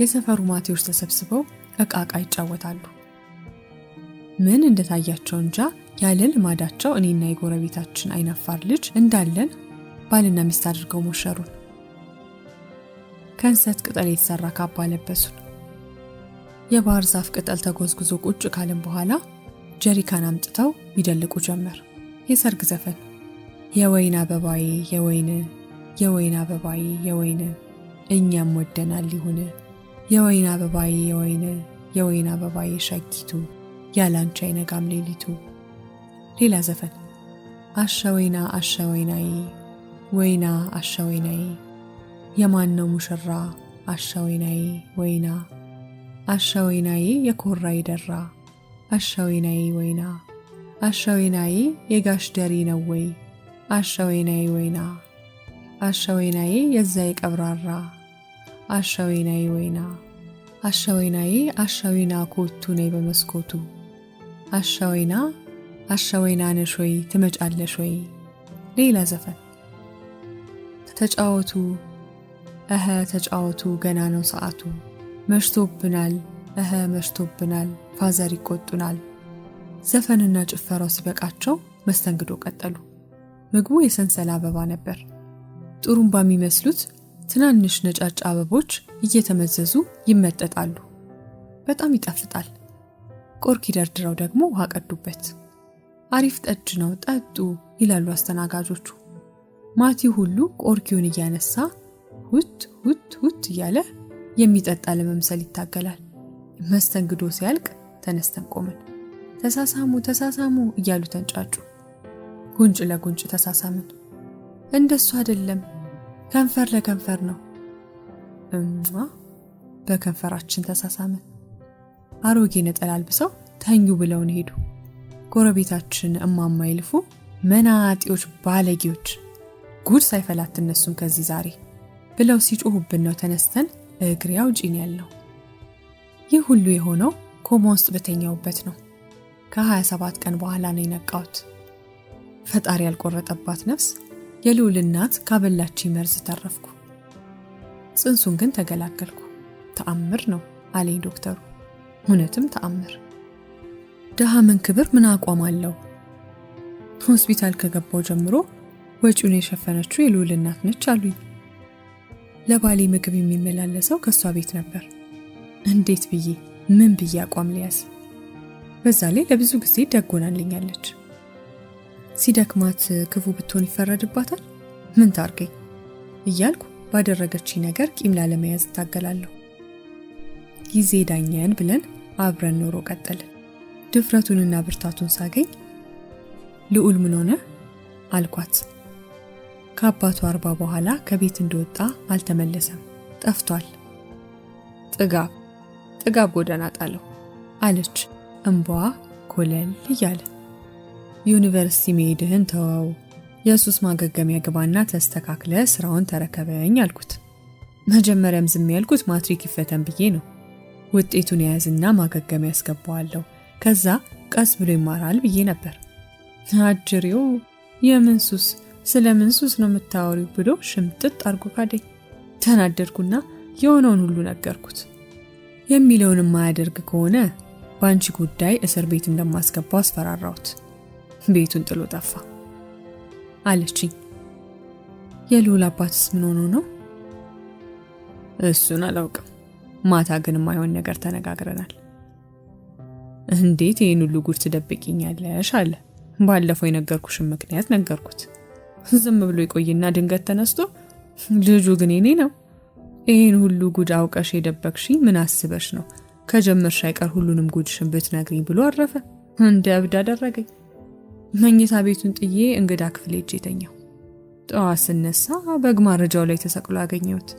የሰፈሩ ማቴዎች ተሰብስበው እቃቃ ይጫወታሉ። ምን እንደታያቸው እንጃ ያለ ልማዳቸው እኔና የጎረቤታችን አይናፋር ልጅ እንዳለን ባልና ሚስት አድርገው ሞሸሩን። ከእንሰት ቅጠል የተሰራ ካባ ለበሱን። የባህር ዛፍ ቅጠል ተጎዝጉዞ ቁጭ ካለን በኋላ ጀሪካን አምጥተው ይደልቁ ጀመር። የሰርግ ዘፈን የወይን አበባዬ የወይን የወይን አበባዬ የወይን እኛም ወደናል ይሁን የወይን አበባዬ የወይን የወይን አበባዬ ሸጊቱ ያላንቺ አይነጋም ሌሊቱ። ሌላ ዘፈን አሸወይና አሸወይናዬ ወይና አሸወይናዬ የማን ነው ሙሽራ አሸወይናዬ ወይና አሸወይናዬ የኮራ ይደራ አሸወይናዬ ወይና አሸወይናዬ የጋሽ ደሪ ነው ወይ አሸወይናዬ ወይና አሸወይናዬ የዛ የቀብራራ አሸወይናዬ ወይና አሸወይናዬ አሸወይና ኮቱ ነይ በመስኮቱ አሸወይና አሸወይና ነሽ ወይ ትመጫለሽ ወይ። ሌላ ዘፈን ተጫወቱ እህ ተጫወቱ ገና ነው ሰዓቱ መሽቶብናል እህ መሽቶብናል ፋዘር ይቆጡናል። ዘፈንና ጭፈራው ሲበቃቸው መስተንግዶ ቀጠሉ። ምግቡ የሰንሰል አበባ ነበር። ጥሩምባ የሚመስሉት ትናንሽ ነጫጭ አበቦች እየተመዘዙ ይመጠጣሉ። በጣም ይጣፍጣል። ቆርኪ ደርድረው ደግሞ ውሃ ቀዱበት። አሪፍ ጠጅ ነው ጠጡ ይላሉ አስተናጋጆቹ። ማቲው ሁሉ ቆርኪውን እያነሳ ሁት ሁት ሁት እያለ የሚጠጣ ለመምሰል ይታገላል። መስተንግዶ ሲያልቅ ተነስተን ቆመን ተሳሳሙ ተሳሳሙ እያሉ ተንጫጩ። ጉንጭ ለጉንጭ ተሳሳምን። እንደሱ አይደለም ከንፈር ለከንፈር ነው። በከንፈራችን ተሳሳምን። አሮጌ ነጠላ አልብሰው ተኙ ብለውን ሄዱ። ጎረቤታችን እማማ ይልፉ መናጢዎች ባለጌዎች ጉድ ሳይፈላት እነሱም ከዚህ ዛሬ ብለው ሲጮሁብን ነው ተነስተን እግሬ አውጪኝ ያልነው። ይህ ሁሉ የሆነው ኮማ ውስጥ በተኛውበት ነው። ከ27 ቀን በኋላ ነው የነቃሁት። ፈጣሪ ያልቆረጠባት ነፍስ የልዑል እናት ካበላችኝ መርዝ ተረፍኩ። ጽንሱን ግን ተገላገልኩ። ተአምር ነው አለኝ ዶክተሩ። እውነትም ተአምር። ደሃ ምን ክብር ምን አቋም አለው? ሆስፒታል ከገባው ጀምሮ ወጪውን የሸፈነችው የልዑል እናት ነች አሉኝ። ለባሌ ምግብ የሚመላለሰው ከሷ ቤት ነበር። እንዴት ብዬ ምን ብዬ አቋም ሊያዝ? በዛ ላይ ለብዙ ጊዜ ደጎናልኛለች። ሲደክማት ክፉ ብትሆን ይፈረድባታል? ምን ታርገኝ እያልኩ ባደረገችኝ ነገር ቂም ላለመያዝ ታገላለሁ። ጊዜ ዳኘን ብለን አብረን ኖሮ ቀጠልን። ድፍረቱንና ብርታቱን ሳገኝ ልዑል ምን ሆነ አልኳት። ከአባቱ 40 በኋላ ከቤት እንደወጣ አልተመለሰም፣ ጠፍቷል። ጥጋብ ጎዳና ጣለው አለች እንባዋ ኮለል እያለ። ዩኒቨርሲቲ መሄድህን ተወው፣ የሱስ ማገገሚያ ግባና ተስተካክለ ስራውን ተረከበኝ አልኩት። መጀመሪያም ዝም ያልኩት ማትሪክ ይፈተን ብዬ ነው። ውጤቱን የያዝና ማገገሚያ ያስገባዋለሁ፣ ከዛ ቀስ ብሎ ይማራል ብዬ ነበር። አጅሬው የምን ሱስ ስለምን ሱስ ነው የምታወሪው ብሎ ሽምጥጥ አርጎ ካደኝ። ተናደድኩና የሆነውን ሁሉ ነገርኩት። የሚለውን የማያደርግ ከሆነ በአንቺ ጉዳይ እስር ቤት እንደማስገባው አስፈራራሁት። ቤቱን ጥሎ ጠፋ አለችኝ። የልዑል አባትስ ምን ሆኖ ነው? እሱን አላውቅም። ማታ ግን የማይሆን ነገር ተነጋግረናል። እንዴት ይህን ሁሉ ጉድ ትደብቂኛለሽ አለ። ባለፈው የነገርኩሽን ምክንያት ነገርኩት። ዝም ብሎ ይቆይና ድንገት ተነስቶ ልጁ ግን የኔ ነው፣ ይህን ሁሉ ጉድ አውቀሽ የደበቅሽ ምን አስበሽ ነው? ከጀመርሽ አይቀር ሁሉንም ጉድሽን ብትነግሪኝ ብሎ አረፈ። እንደ እብድ አደረገኝ። መኝታ ቤቱን ጥዬ እንግዳ ክፍል ሄጄ ተኛሁ። ጠዋት ስነሳ በግ ማረጃው ላይ ተሰቅሎ አገኘሁት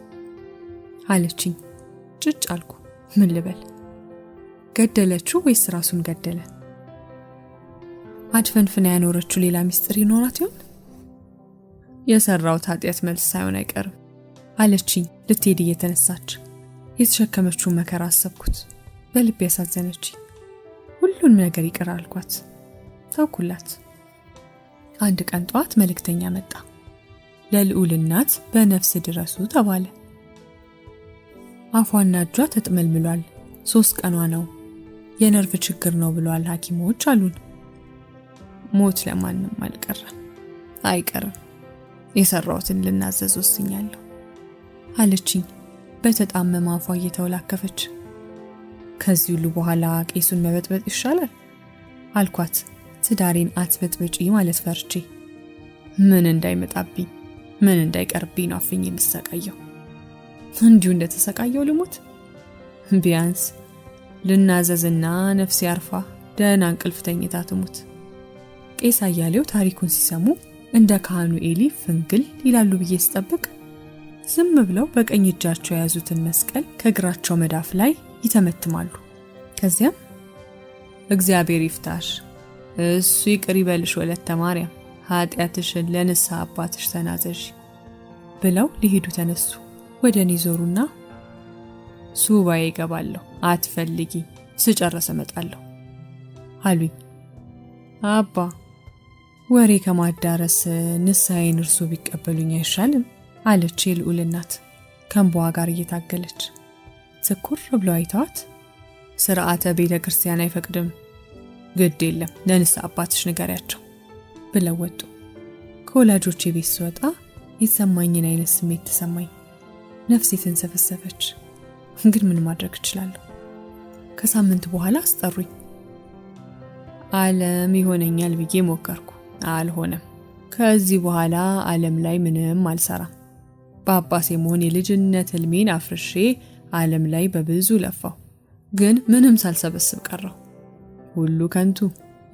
አለችኝ። ጭጭ አልኩ። ምን ልበል? ገደለችው ወይስ ራሱን ገደለ? አድፈንፍና ያኖረችው ሌላ ሚስጥር ይኖራት ይሆን? የሰራው ኃጢአት መልስ ሳይሆን አይቀርም አለችኝ ልትሄድ እየተነሳች። የተሸከመችውን መከራ አሰብኩት። በልብ ያሳዘነችኝ። ሁሉንም ነገር ይቅር አልኳት፣ ተውኩላት። አንድ ቀን ጠዋት መልእክተኛ መጣ። ለልዑል እናት በነፍስ ድረሱ ተባለ። አፏና እጇ ተጥመልምሏል፣ 3 ቀኗ ነው፣ የነርቭ ችግር ነው ብለዋል ሐኪሞች አሉን። ሞት ለማንም አይቀርም፣ የሰራሁትን ልናዘዝ ወስኛለሁ አለችኝ በተጣመመ አፏ እየተወላከፈች። ከዚህ ሁሉ በኋላ ቄሱን መበጥበጥ ይሻላል አልኳት። ትዳሬን አትበጥብጪ ማለት ፈርቼ። ምን እንዳይመጣብኝ ምን እንዳይቀርብኝ ነው አፍኜ የምሰቃየው። እንዲሁ እንደተሰቃየው ልሞት? ቢያንስ ልናዘዝና ነፍሴ አርፋ ደህና እንቅልፍ ተኝታ ትሙት። ቄስ አያሌው ታሪኩን ሲሰሙ እንደ ካህኑ ኤሊ ፍንግል ይላሉ ብዬ ስጠብቅ ዝም ብለው በቀኝ እጃቸው የያዙትን መስቀል ከእግራቸው መዳፍ ላይ ይተመትማሉ። ከዚያም እግዚአብሔር ይፍታሽ፣ እሱ ይቅር ይበልሽ ወለተ ማርያም፣ ኃጢአትሽን ለንስሐ አባትሽ ተናዘዥ ብለው ሊሄዱ ተነሱ። ወደ እኔ ዞሩና ሱባኤ እገባለሁ፣ አትፈልጊ፣ ስጨርስ እመጣለሁ አሉኝ። አባ ወሬ ከማዳረስ ንስሐዬን እርሱ ቢቀበሉኝ አይሻልም አለች የልዑል እናት ከእንባዋ ጋር እየታገለች። ትኩር ብለው አይተዋት ስርዓተ ቤተ ክርስቲያን አይፈቅድም፣ ግድ የለም ለንስሐ አባትሽ ንገሪያቸው ብለው ወጡ። ከወላጆቼ ቤት ስወጣ የተሰማኝን አይነት ስሜት ተሰማኝ። ነፍሴ ተንሰፈሰፈች። ግን ምን ማድረግ እችላለሁ? ከሳምንት በኋላ አስጠሩኝ። ዓለም ይሆነኛል ብዬ ሞከርኩ፣ አልሆነም። ከዚህ በኋላ ዓለም ላይ ምንም አልሰራም። ጳጳስ የመሆን የልጅነት ህልሜን አፍርሼ ዓለም ላይ በብዙ ለፋው፣ ግን ምንም ሳልሰበስብ ቀረው። ሁሉ ከንቱ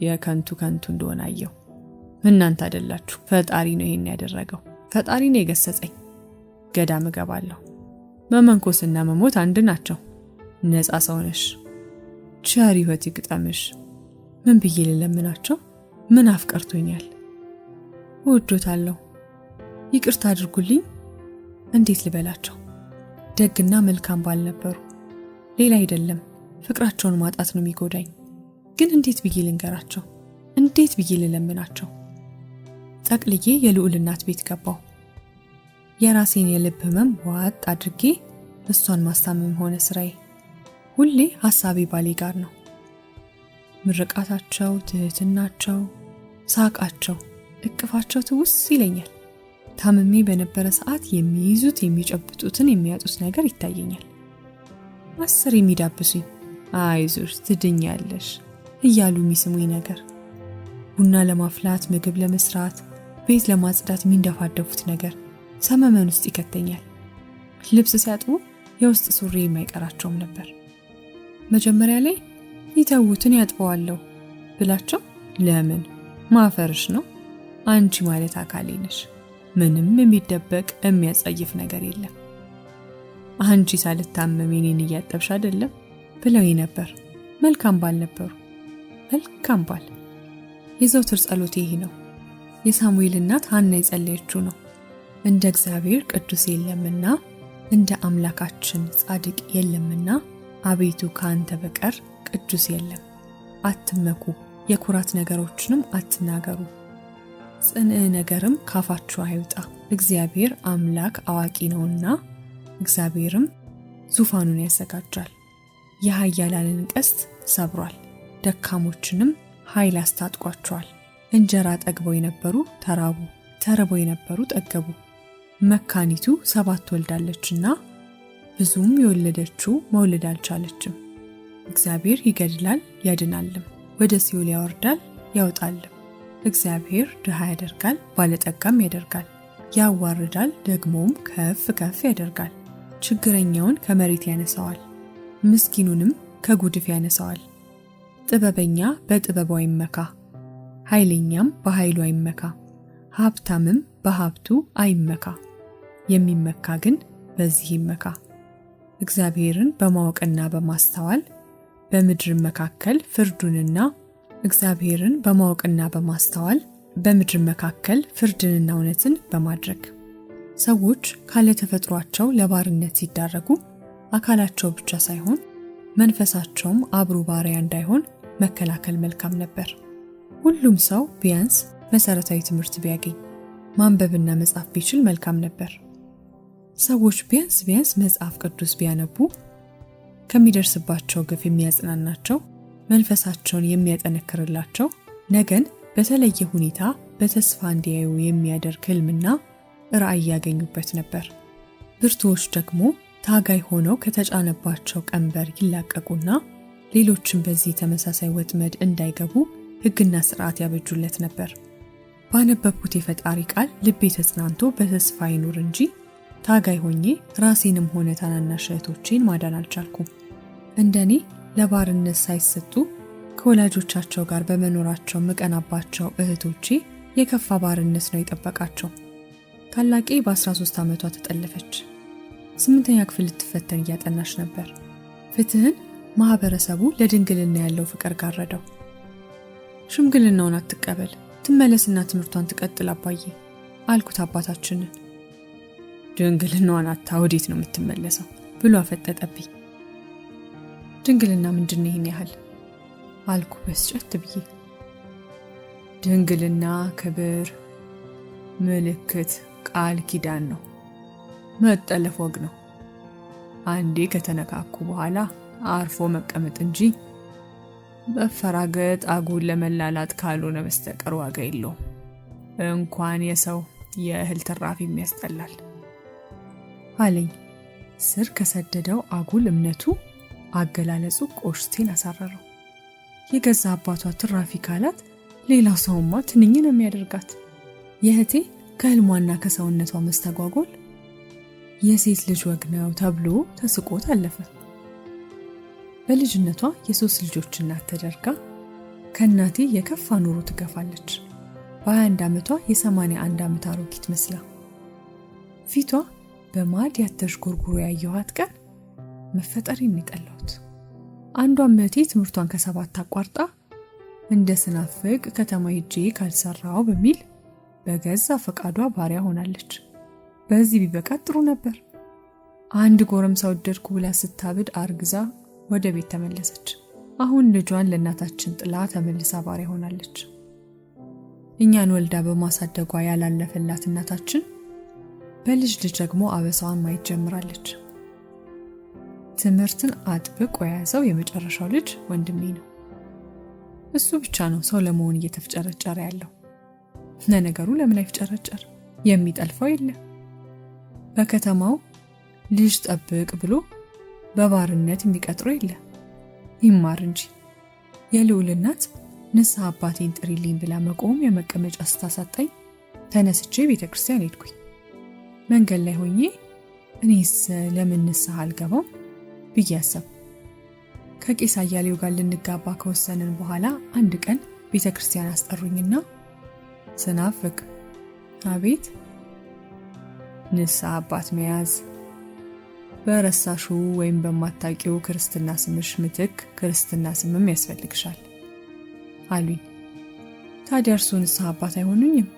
የከንቱ ከንቱ እንደሆነ አየሁ። እናንተ አይደላችሁ፣ ፈጣሪ ነው ይሄን ያደረገው። ፈጣሪ ነው የገሰጸኝ። ገዳም እገባለሁ። መመንኮስና መሞት አንድ ናቸው። ነፃ ሰው ነሽ፣ ቸር ሕይወት ይግጠምሽ። ምን ብዬ ልለምናቸው? ምን አፍቀርቶኛል? እወዶታለሁ፣ ይቅርታ አድርጉልኝ። እንዴት ልበላቸው? ደግና መልካም ባል ነበሩ። ሌላ አይደለም፣ ፍቅራቸውን ማጣት ነው የሚጎዳኝ። ግን እንዴት ብዬ ልንገራቸው? እንዴት ብዬ ልለምናቸው? ጠቅልዬ የልዑል እናት ቤት ገባሁ። የራሴን የልብ ህመም ዋጥ አድርጌ እሷን ማስታመም ሆነ ስራዬ። ሁሌ ሐሳቤ ባሌ ጋር ነው። ምርቃታቸው፣ ትህትናቸው፣ ሳቃቸው፣ እቅፋቸው ትውስ ይለኛል። ታምሜ በነበረ ሰዓት የሚይዙት የሚጨብጡትን የሚያጡት ነገር ይታየኛል። 10 የሚዳብሱኝ አይዞሽ ትድኛለሽ እያሉ የሚስሙኝ ነገር፣ ቡና ለማፍላት፣ ምግብ ለመስራት፣ ቤት ለማጽዳት የሚንደፋደፉት ነገር ሰመመን ውስጥ ይከተኛል። ልብስ ሲያጥቡ የውስጥ ሱሪ የማይቀራቸውም ነበር። መጀመሪያ ላይ ይተውትን ያጥበዋለሁ ብላቸው፣ ለምን ማፈርሽ ነው? አንቺ ማለት አካሌ ነሽ። ምንም የሚደበቅ የሚያጸይፍ ነገር የለም። አንቺ ሳልታመም እኔን እያጠብሽ አይደለም ብለውኝ ነበር። መልካም ባል ነበሩ። መልካም ባል። የዘውትር ጸሎቴ ይህ ነው። የሳሙኤል እናት ሐና የጸለየችው ነው። እንደ እግዚአብሔር ቅዱስ የለምና እንደ አምላካችን ጻድቅ የለምና አቤቱ ከአንተ በቀር ቅዱስ የለም። አትመኩ፣ የኩራት ነገሮችንም አትናገሩ፣ ጽንዕ ነገርም ካፋችሁ አይውጣ። እግዚአብሔር አምላክ አዋቂ ነውና፣ እግዚአብሔርም ዙፋኑን ያዘጋጃል። የኃያላንን ቀስት ሰብሯል፣ ደካሞችንም ኃይል አስታጥቋቸዋል። እንጀራ ጠግበው የነበሩ ተራቡ፣ ተርበው የነበሩ ጠገቡ። መካኒቱ 7 ወልዳለችና ብዙም የወለደችው መውለድ አልቻለችም። እግዚአብሔር ይገድላል ያድናልም፣ ወደ ሲኦል ያወርዳል ያወጣልም። እግዚአብሔር ድሃ ያደርጋል ባለጠጋም ያደርጋል፣ ያዋርዳል ደግሞም ከፍ ከፍ ያደርጋል። ችግረኛውን ከመሬት ያነሳዋል፣ ምስኪኑንም ከጉድፍ ያነሳዋል። ጥበበኛ በጥበቡ አይመካ፣ ኃይለኛም በኃይሉ አይመካ፣ ሀብታምም በሀብቱ አይመካ። የሚመካ ግን በዚህ ይመካ፣ እግዚአብሔርን በማወቅና በማስተዋል በምድር መካከል ፍርዱንና እግዚአብሔርን በማወቅና በማስተዋል በምድር መካከል ፍርድንና እውነትን በማድረግ። ሰዎች ካለ ተፈጥሯቸው ለባርነት ሲዳረጉ አካላቸው ብቻ ሳይሆን መንፈሳቸውም አብሮ ባሪያ እንዳይሆን መከላከል መልካም ነበር። ሁሉም ሰው ቢያንስ መሰረታዊ ትምህርት ቢያገኝ፣ ማንበብና መጻፍ ቢችል መልካም ነበር። ሰዎች ቢያንስ መጽሐፍ ቅዱስ ቢያነቡ ከሚደርስባቸው ግፍ የሚያጽናናቸው፣ መንፈሳቸውን የሚያጠነክርላቸው፣ ነገን በተለየ ሁኔታ በተስፋ እንዲያዩ የሚያደርግ ህልምና ራዕይ ያገኙበት ነበር። ብርቱዎች ደግሞ ታጋይ ሆነው ከተጫነባቸው ቀንበር ይላቀቁና ሌሎችን በዚህ ተመሳሳይ ወጥመድ እንዳይገቡ ሕግና ስርዓት ያበጁለት ነበር። ባነበብኩት የፈጣሪ ቃል ልቤ ተጽናንቶ በተስፋ ይኑር እንጂ ታጋይ ሆኜ ራሴንም ሆነ ታናናሽ እህቶቼን ማዳን አልቻልኩም። እንደኔ ለባርነት ሳይሰጡ ከወላጆቻቸው ጋር በመኖራቸው መቀናባቸው እህቶቼ የከፋ ባርነት ነው የጠበቃቸው። ታላቄ በ13 ዓመቷ ተጠለፈች። 8ኛ ክፍል ልትፈተን እያጠናች ነበር። ፍትህን ማህበረሰቡ ለድንግልና ያለው ፍቅር ጋረደው። ሽምግልናውን አትቀበል፣ ትመለስና ትምህርቷን ትቀጥል አባዬ አልኩት አባታችንን። ድንግልናዋን አታ ወዴት ነው የምትመለሰው ብሎ አፈጠጠብኝ። ድንግልና ምንድን ነው ይሄን ያህል አልኩ በስጨት ብዬ። ድንግልና ክብር፣ ምልክት፣ ቃል ኪዳን ነው። መጠለፍ ወግ ነው። አንዴ ከተነካኩ በኋላ አርፎ መቀመጥ እንጂ በፈራገጥ አጉል ለመላላት ካልሆነ በስተቀር ዋጋ የለውም። እንኳን የሰው የእህል ትራፊ የሚያስጠላል አለኝ። ስር ከሰደደው አጉል እምነቱ አገላለጹ ቆሽቴን አሳረረው። የገዛ አባቷ ትራፊ ካላት ሌላው ሰውማ ትንኝ ነው የሚያደርጋት። የእህቴ ከህልሟና ከሰውነቷ መስተጓጎል የሴት ልጅ ወግ ነው ተብሎ ተስቆ ታለፈ። በልጅነቷ የ3 ልጆች እናት ተደርጋ ከእናቴ የከፋ ኑሮ ትገፋለች። በ21 ዓመቷ የ81 ዓመት አሮጊት መስላ ፊቷ በማዲያት ተሽጎርጉሮ ያየኋት ቀን መፈጠሪን የጠላሁት። አንዷም እህቴ ትምህርቷን ከ7 አቋርጣ እንደ ስናፍቅ ከተማ ሄጄ ካልሰራው በሚል በገዛ ፈቃዷ ባሪያ ሆናለች። በዚህ ቢበቃት ጥሩ ነበር። አንድ ጎረምሳ ወደድኩ ብላ ስታብድ አርግዛ ወደ ቤት ተመለሰች። አሁን ልጇን ለእናታችን ጥላ ተመልሳ ባሪያ ሆናለች። እኛን ወልዳ በማሳደጓ ያላለፈላት እናታችን በልጅ ልጅ ደግሞ አበሳዋን ማየት ጀምራለች። ትምህርትን አጥብቆ የያዘው የመጨረሻው ልጅ ወንድሜ ነው። እሱ ብቻ ነው ሰው ለመሆን እየተፍጨረጨረ ያለው። ለነገሩ ለምን አይፍጨረጨር? የሚጠልፈው የለ። በከተማው ልጅ ጠብቅ ብሎ በባርነት የሚቀጥረው የለ። ይማር እንጂ። የልዑል እናት ንስሐ አባቴን ጥሪልኝ ብላ መቆም የመቀመጫ ስታሳጣኝ ተነስቼ ቤተክርስቲያን ሄድኩኝ። መንገድ ላይ ሆኜ እኔስ ለምን ንስሐ አልገባም ብዬ አሰብኩ። ከቄስ አያሌው ጋር ልንጋባ ከወሰንን በኋላ አንድ ቀን ቤተክርስቲያን አስጠሩኝና ስናፍቅ አቤት ንስሐ አባት መያዝ በረሳሹ ወይም በማታውቂው ክርስትና ስምሽ ምትክ ክርስትና ስምም ያስፈልግሻል አሉኝ። ታዲያ እርሱ ንስሐ አባት አይሆኑኝም?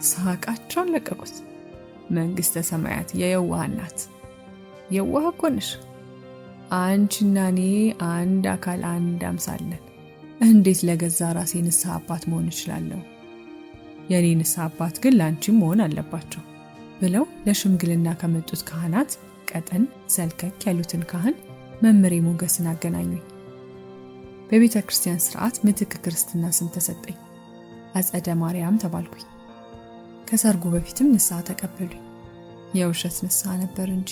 ሳቃቸውን ለቀቁት። መንግስተ ሰማያት የየዋህ ናት። የዋህ እኮ ነሽ። አንቺና እኔ አንድ አካል አንድ አምሳል ነን። እንዴት ለገዛ ራሴ ንስሐ አባት መሆን እችላለሁ? የኔ ንስሐ አባት ግን ላንቺም መሆን አለባቸው ብለው ለሽምግልና ከመጡት ካህናት ቀጠን ሰልከክ ያሉትን ካህን መምሬ ሞገስን አገናኙኝ። በቤተ ክርስቲያን ስርዓት ምትክ ክርስትና ስም ተሰጠኝ። አጸደ ማርያም ተባልኩኝ። ከሰርጉ በፊትም ንስሐ ተቀበሉኝ። የውሸት ንስሐ ነበር እንጂ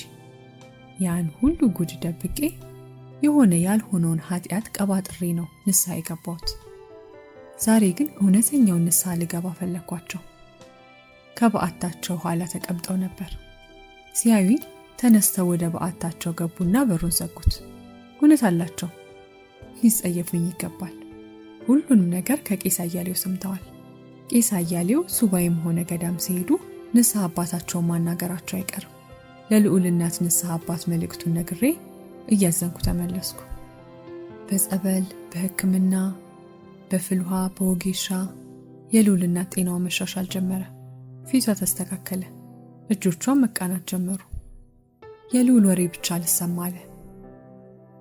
ያን ሁሉ ጉድ ደብቄ የሆነ ያልሆነውን ኃጢአት ቀባጥሬ ነው ንስሐ የገባሁት። ዛሬ ግን እውነተኛውን ንስሐ ልገባ ፈለኳቸው። ከበዓታቸው ኋላ ተቀምጠው ነበር። ሲያዩኝ ተነስተው ወደ በዓታቸው ገቡና በሩን ዘጉት። እውነት አላቸው። ሊጸየፉኝ ይገባል። ሁሉንም ነገር ከቄስ አያሌው ሰምተዋል። ቄስ አያሌው ሱባኤም ሆነ ገዳም ሲሄዱ ንስሐ አባታቸውን ማናገራቸው አይቀርም። ለልዑል እናት ንስሐ አባት መልእክቱን ነግሬ እያዘንኩ ተመለስኩ። በጸበል፣ በሕክምና፣ በፍልውሃ፣ በወጌሻ የልዑል እናት ጤናዋ መሻሻል ጀመረ። ፊቷ ተስተካከለ። እጆቿን መቃናት ጀመሩ። የልዑል ወሬ ብቻ ልሰማ አለ።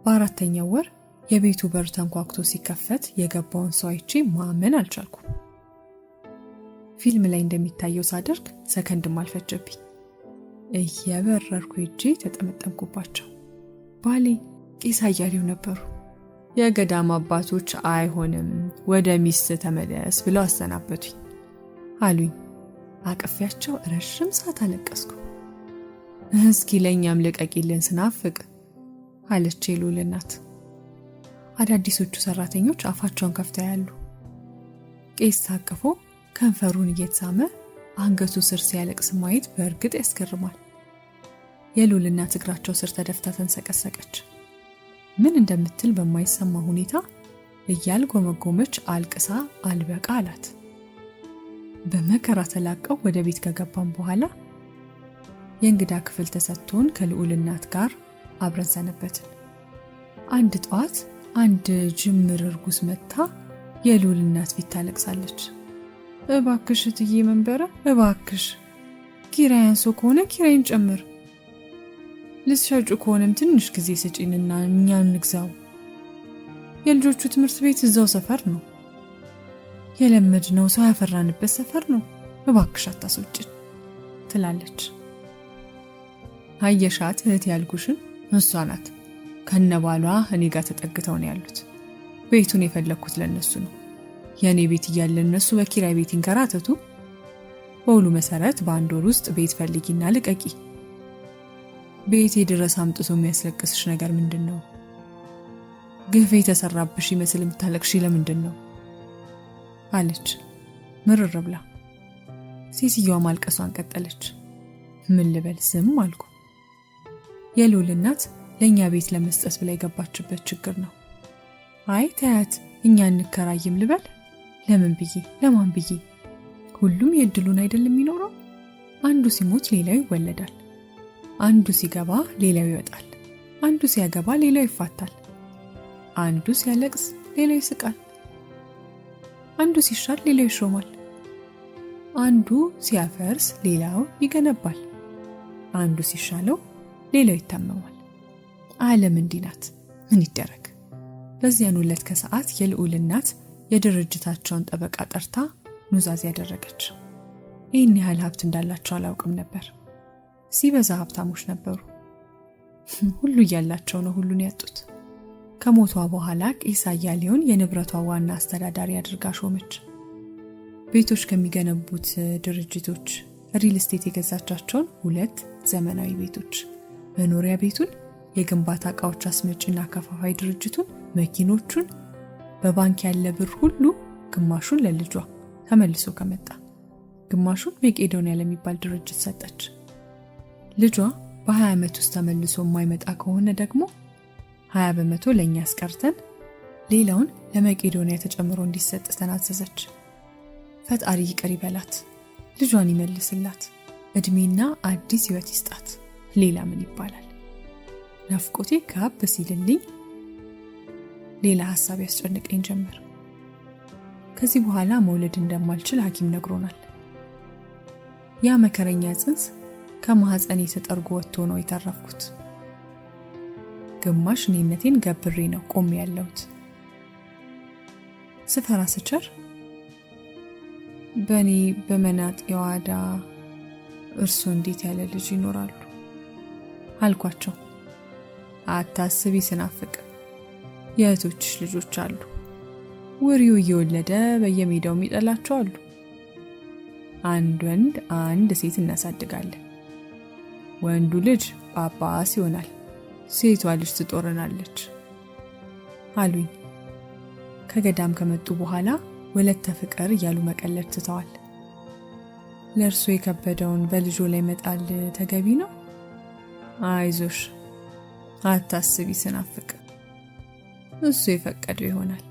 በአራተኛው ወር የቤቱ በር ተንኳክቶ ሲከፈት የገባውን ሰው አይቼ ማመን አልቻልኩም። ፊልም ላይ እንደሚታየው ሳደርግ ሰከንድም አልፈጀብኝ። እየበረርኩ ሄጄ ተጠመጠምኩባቸው። ባሌ ቄስ አያሌው ነበሩ። የገዳም አባቶች አይሆንም ወደ ሚስት ተመለስ ብለው አሰናበቱኝ አሉኝ። አቅፊያቸው ረጅም ሰዓት አለቀስኩ። እስኪ ለኛም ልቀቂልን ስናፍቅ አለች የልዑል እናት። አዳዲሶቹ ሰራተኞች አፋቸውን ከፍተው ያሉ። ቄስ ታቅፎ ከንፈሩን እየተሳመ አንገቱ ስር ሲያለቅስ ማየት በእርግጥ ያስገርማል። የልዑል እናት እግራቸው ስር ተደፍታ ተንሰቀሰቀች። ምን እንደምትል በማይሰማ ሁኔታ እያልጎመጎመች አልቅሳ አልበቃ አላት። በመከራ ተላቀው ወደ ቤት ከገባን በኋላ የእንግዳ ክፍል ተሰጥቶን ከልዑል እናት ጋር አብረን ሰነበትን። አንድ ጠዋት አንድ ጅምር እርጉዝ መጥታ የልዑል እናት ፊት ታለቅሳለች። እባክሽ እትዬ መንበረ እባክሽ ኪራይ አንሶ ከሆነ ኪራይን ጨምር፣ ልትሸጩ ከሆነም ትንሽ ጊዜ ስጪንና እኛ እንግዛው። የልጆቹ ትምህርት ቤት እዛው ሰፈር ነው፣ የለመድነው ሰው ያፈራንበት ሰፈር ነው፣ እባክሽ አታስወጪን ትላለች። አየሻት እህት ያልኩሽን እሷ ናት። ከነባሏ እኔ ጋር ተጠግተው ነው ያሉት። ቤቱን የፈለኩት ለነሱ ነው። የኔ ቤት እያለ እነሱ በኪራይ ቤት ይንከራተቱ። በውሉ መሰረት በአንድ ወር ውስጥ ቤት ፈልጊና ልቀቂ። ቤቴ ድረስ አምጥቶ የሚያስለቅስሽ ነገር ምንድነው? ግፍ የተሰራብሽ ይመስል የምታለቅሺ ለምንድን ነው? አለች ምርር ብላ። ሴትዮዋ ማልቀሷን ቀጠለች። ምን ልበል ዝም አልኩ። የልዑል እናት ለኛ ቤት ለመስጠት ብላ የገባችበት ችግር ነው። አይ ተያት እኛ እንከራይም ልበል? ለምን ብዬ ለማን ብዬ? ሁሉም የእድሉን አይደለም የሚኖረው። አንዱ ሲሞት ሌላው ይወለዳል። አንዱ ሲገባ ሌላው ይወጣል። አንዱ ሲያገባ ሌላው ይፋታል። አንዱ ሲያለቅስ ሌላው ይስቃል። አንዱ ሲሻር ሌላው ይሾማል። አንዱ ሲያፈርስ ሌላው ይገነባል። አንዱ ሲሻለው ሌላው ይታመማል። ዓለም እንዲህ ናት። ምን ይደረግ? በዚያን ዕለት ከሰዓት የልዑል እናት የድርጅታቸውን ጠበቃ ጠርታ ኑዛዜ ያደረገች። ይህን ያህል ሀብት እንዳላቸው አላውቅም ነበር። ሲበዛ ሀብታሞች ነበሩ። ሁሉ እያላቸው ነው ሁሉን ያጡት። ከሞቷ በኋላ ቄስ አያሌውን የንብረቷ ዋና አስተዳዳሪ አድርጋ ሾመች። ቤቶች ከሚገነቡት ድርጅቶች ሪል ስቴት የገዛቻቸውን 2 ዘመናዊ ቤቶች፣ መኖሪያ ቤቱን፣ የግንባታ ዕቃዎች አስመጪና አከፋፋይ ድርጅቱን፣ መኪኖቹን፣ በባንክ ያለ ብር ሁሉ ግማሹን ለልጇ ተመልሶ ከመጣ ግማሹን መቄዶንያ ለሚባል ድርጅት ሰጠች። ልጇ በ20 ዓመት ውስጥ ተመልሶ የማይመጣ ከሆነ ደግሞ 20% ለኛ አስቀርተን ሌላውን ለመቄዶንያ ተጨምሮ እንዲሰጥ ተናዘዘች። ፈጣሪ ይቅር ይበላት፣ ልጇን ይመልስላት፣ እድሜና አዲስ ህይወት ይስጣት። ሌላ ምን ይባላል? ናፍቆቴ ካብ ሲልልኝ ሌላ ሐሳብ ያስጨንቀኝ ጀመር። ከዚህ በኋላ መውለድ እንደማልችል ሐኪም ነግሮናል። ያ መከረኛ ጽንስ ከማህፀኔ ተጠርጎ ወጥቶ ነው የተረፍኩት። ግማሽ እኔነቴን ገብሬ ነው ቆሜ ያለሁት። ስፈራ ስቸር በኔ በመናጥ የዋዳ እርሱ እንዴት ያለ ልጅ ይኖራሉ አልኳቸው። አታስቢ ስናፍቅ የእህቶችሽ ልጆች አሉ። ወሪው እየወለደ በየሜዳው የሚጠላቸው አሉ። አንድ ወንድ አንድ ሴት እናሳድጋለን። ወንዱ ልጅ ጳጳስ ይሆናል፣ ሴቷ ልጅ ትጦረናለች አሉኝ። ከገዳም ከመጡ በኋላ ወለተ ፍቅር እያሉ መቀለድ ትተዋል። ለእርሱ የከበደውን በልጆ ላይ መጣል ተገቢ ነው? አይዞሽ አታስቢ ስናፍቅ እሱ የፈቀደው ይሆናል።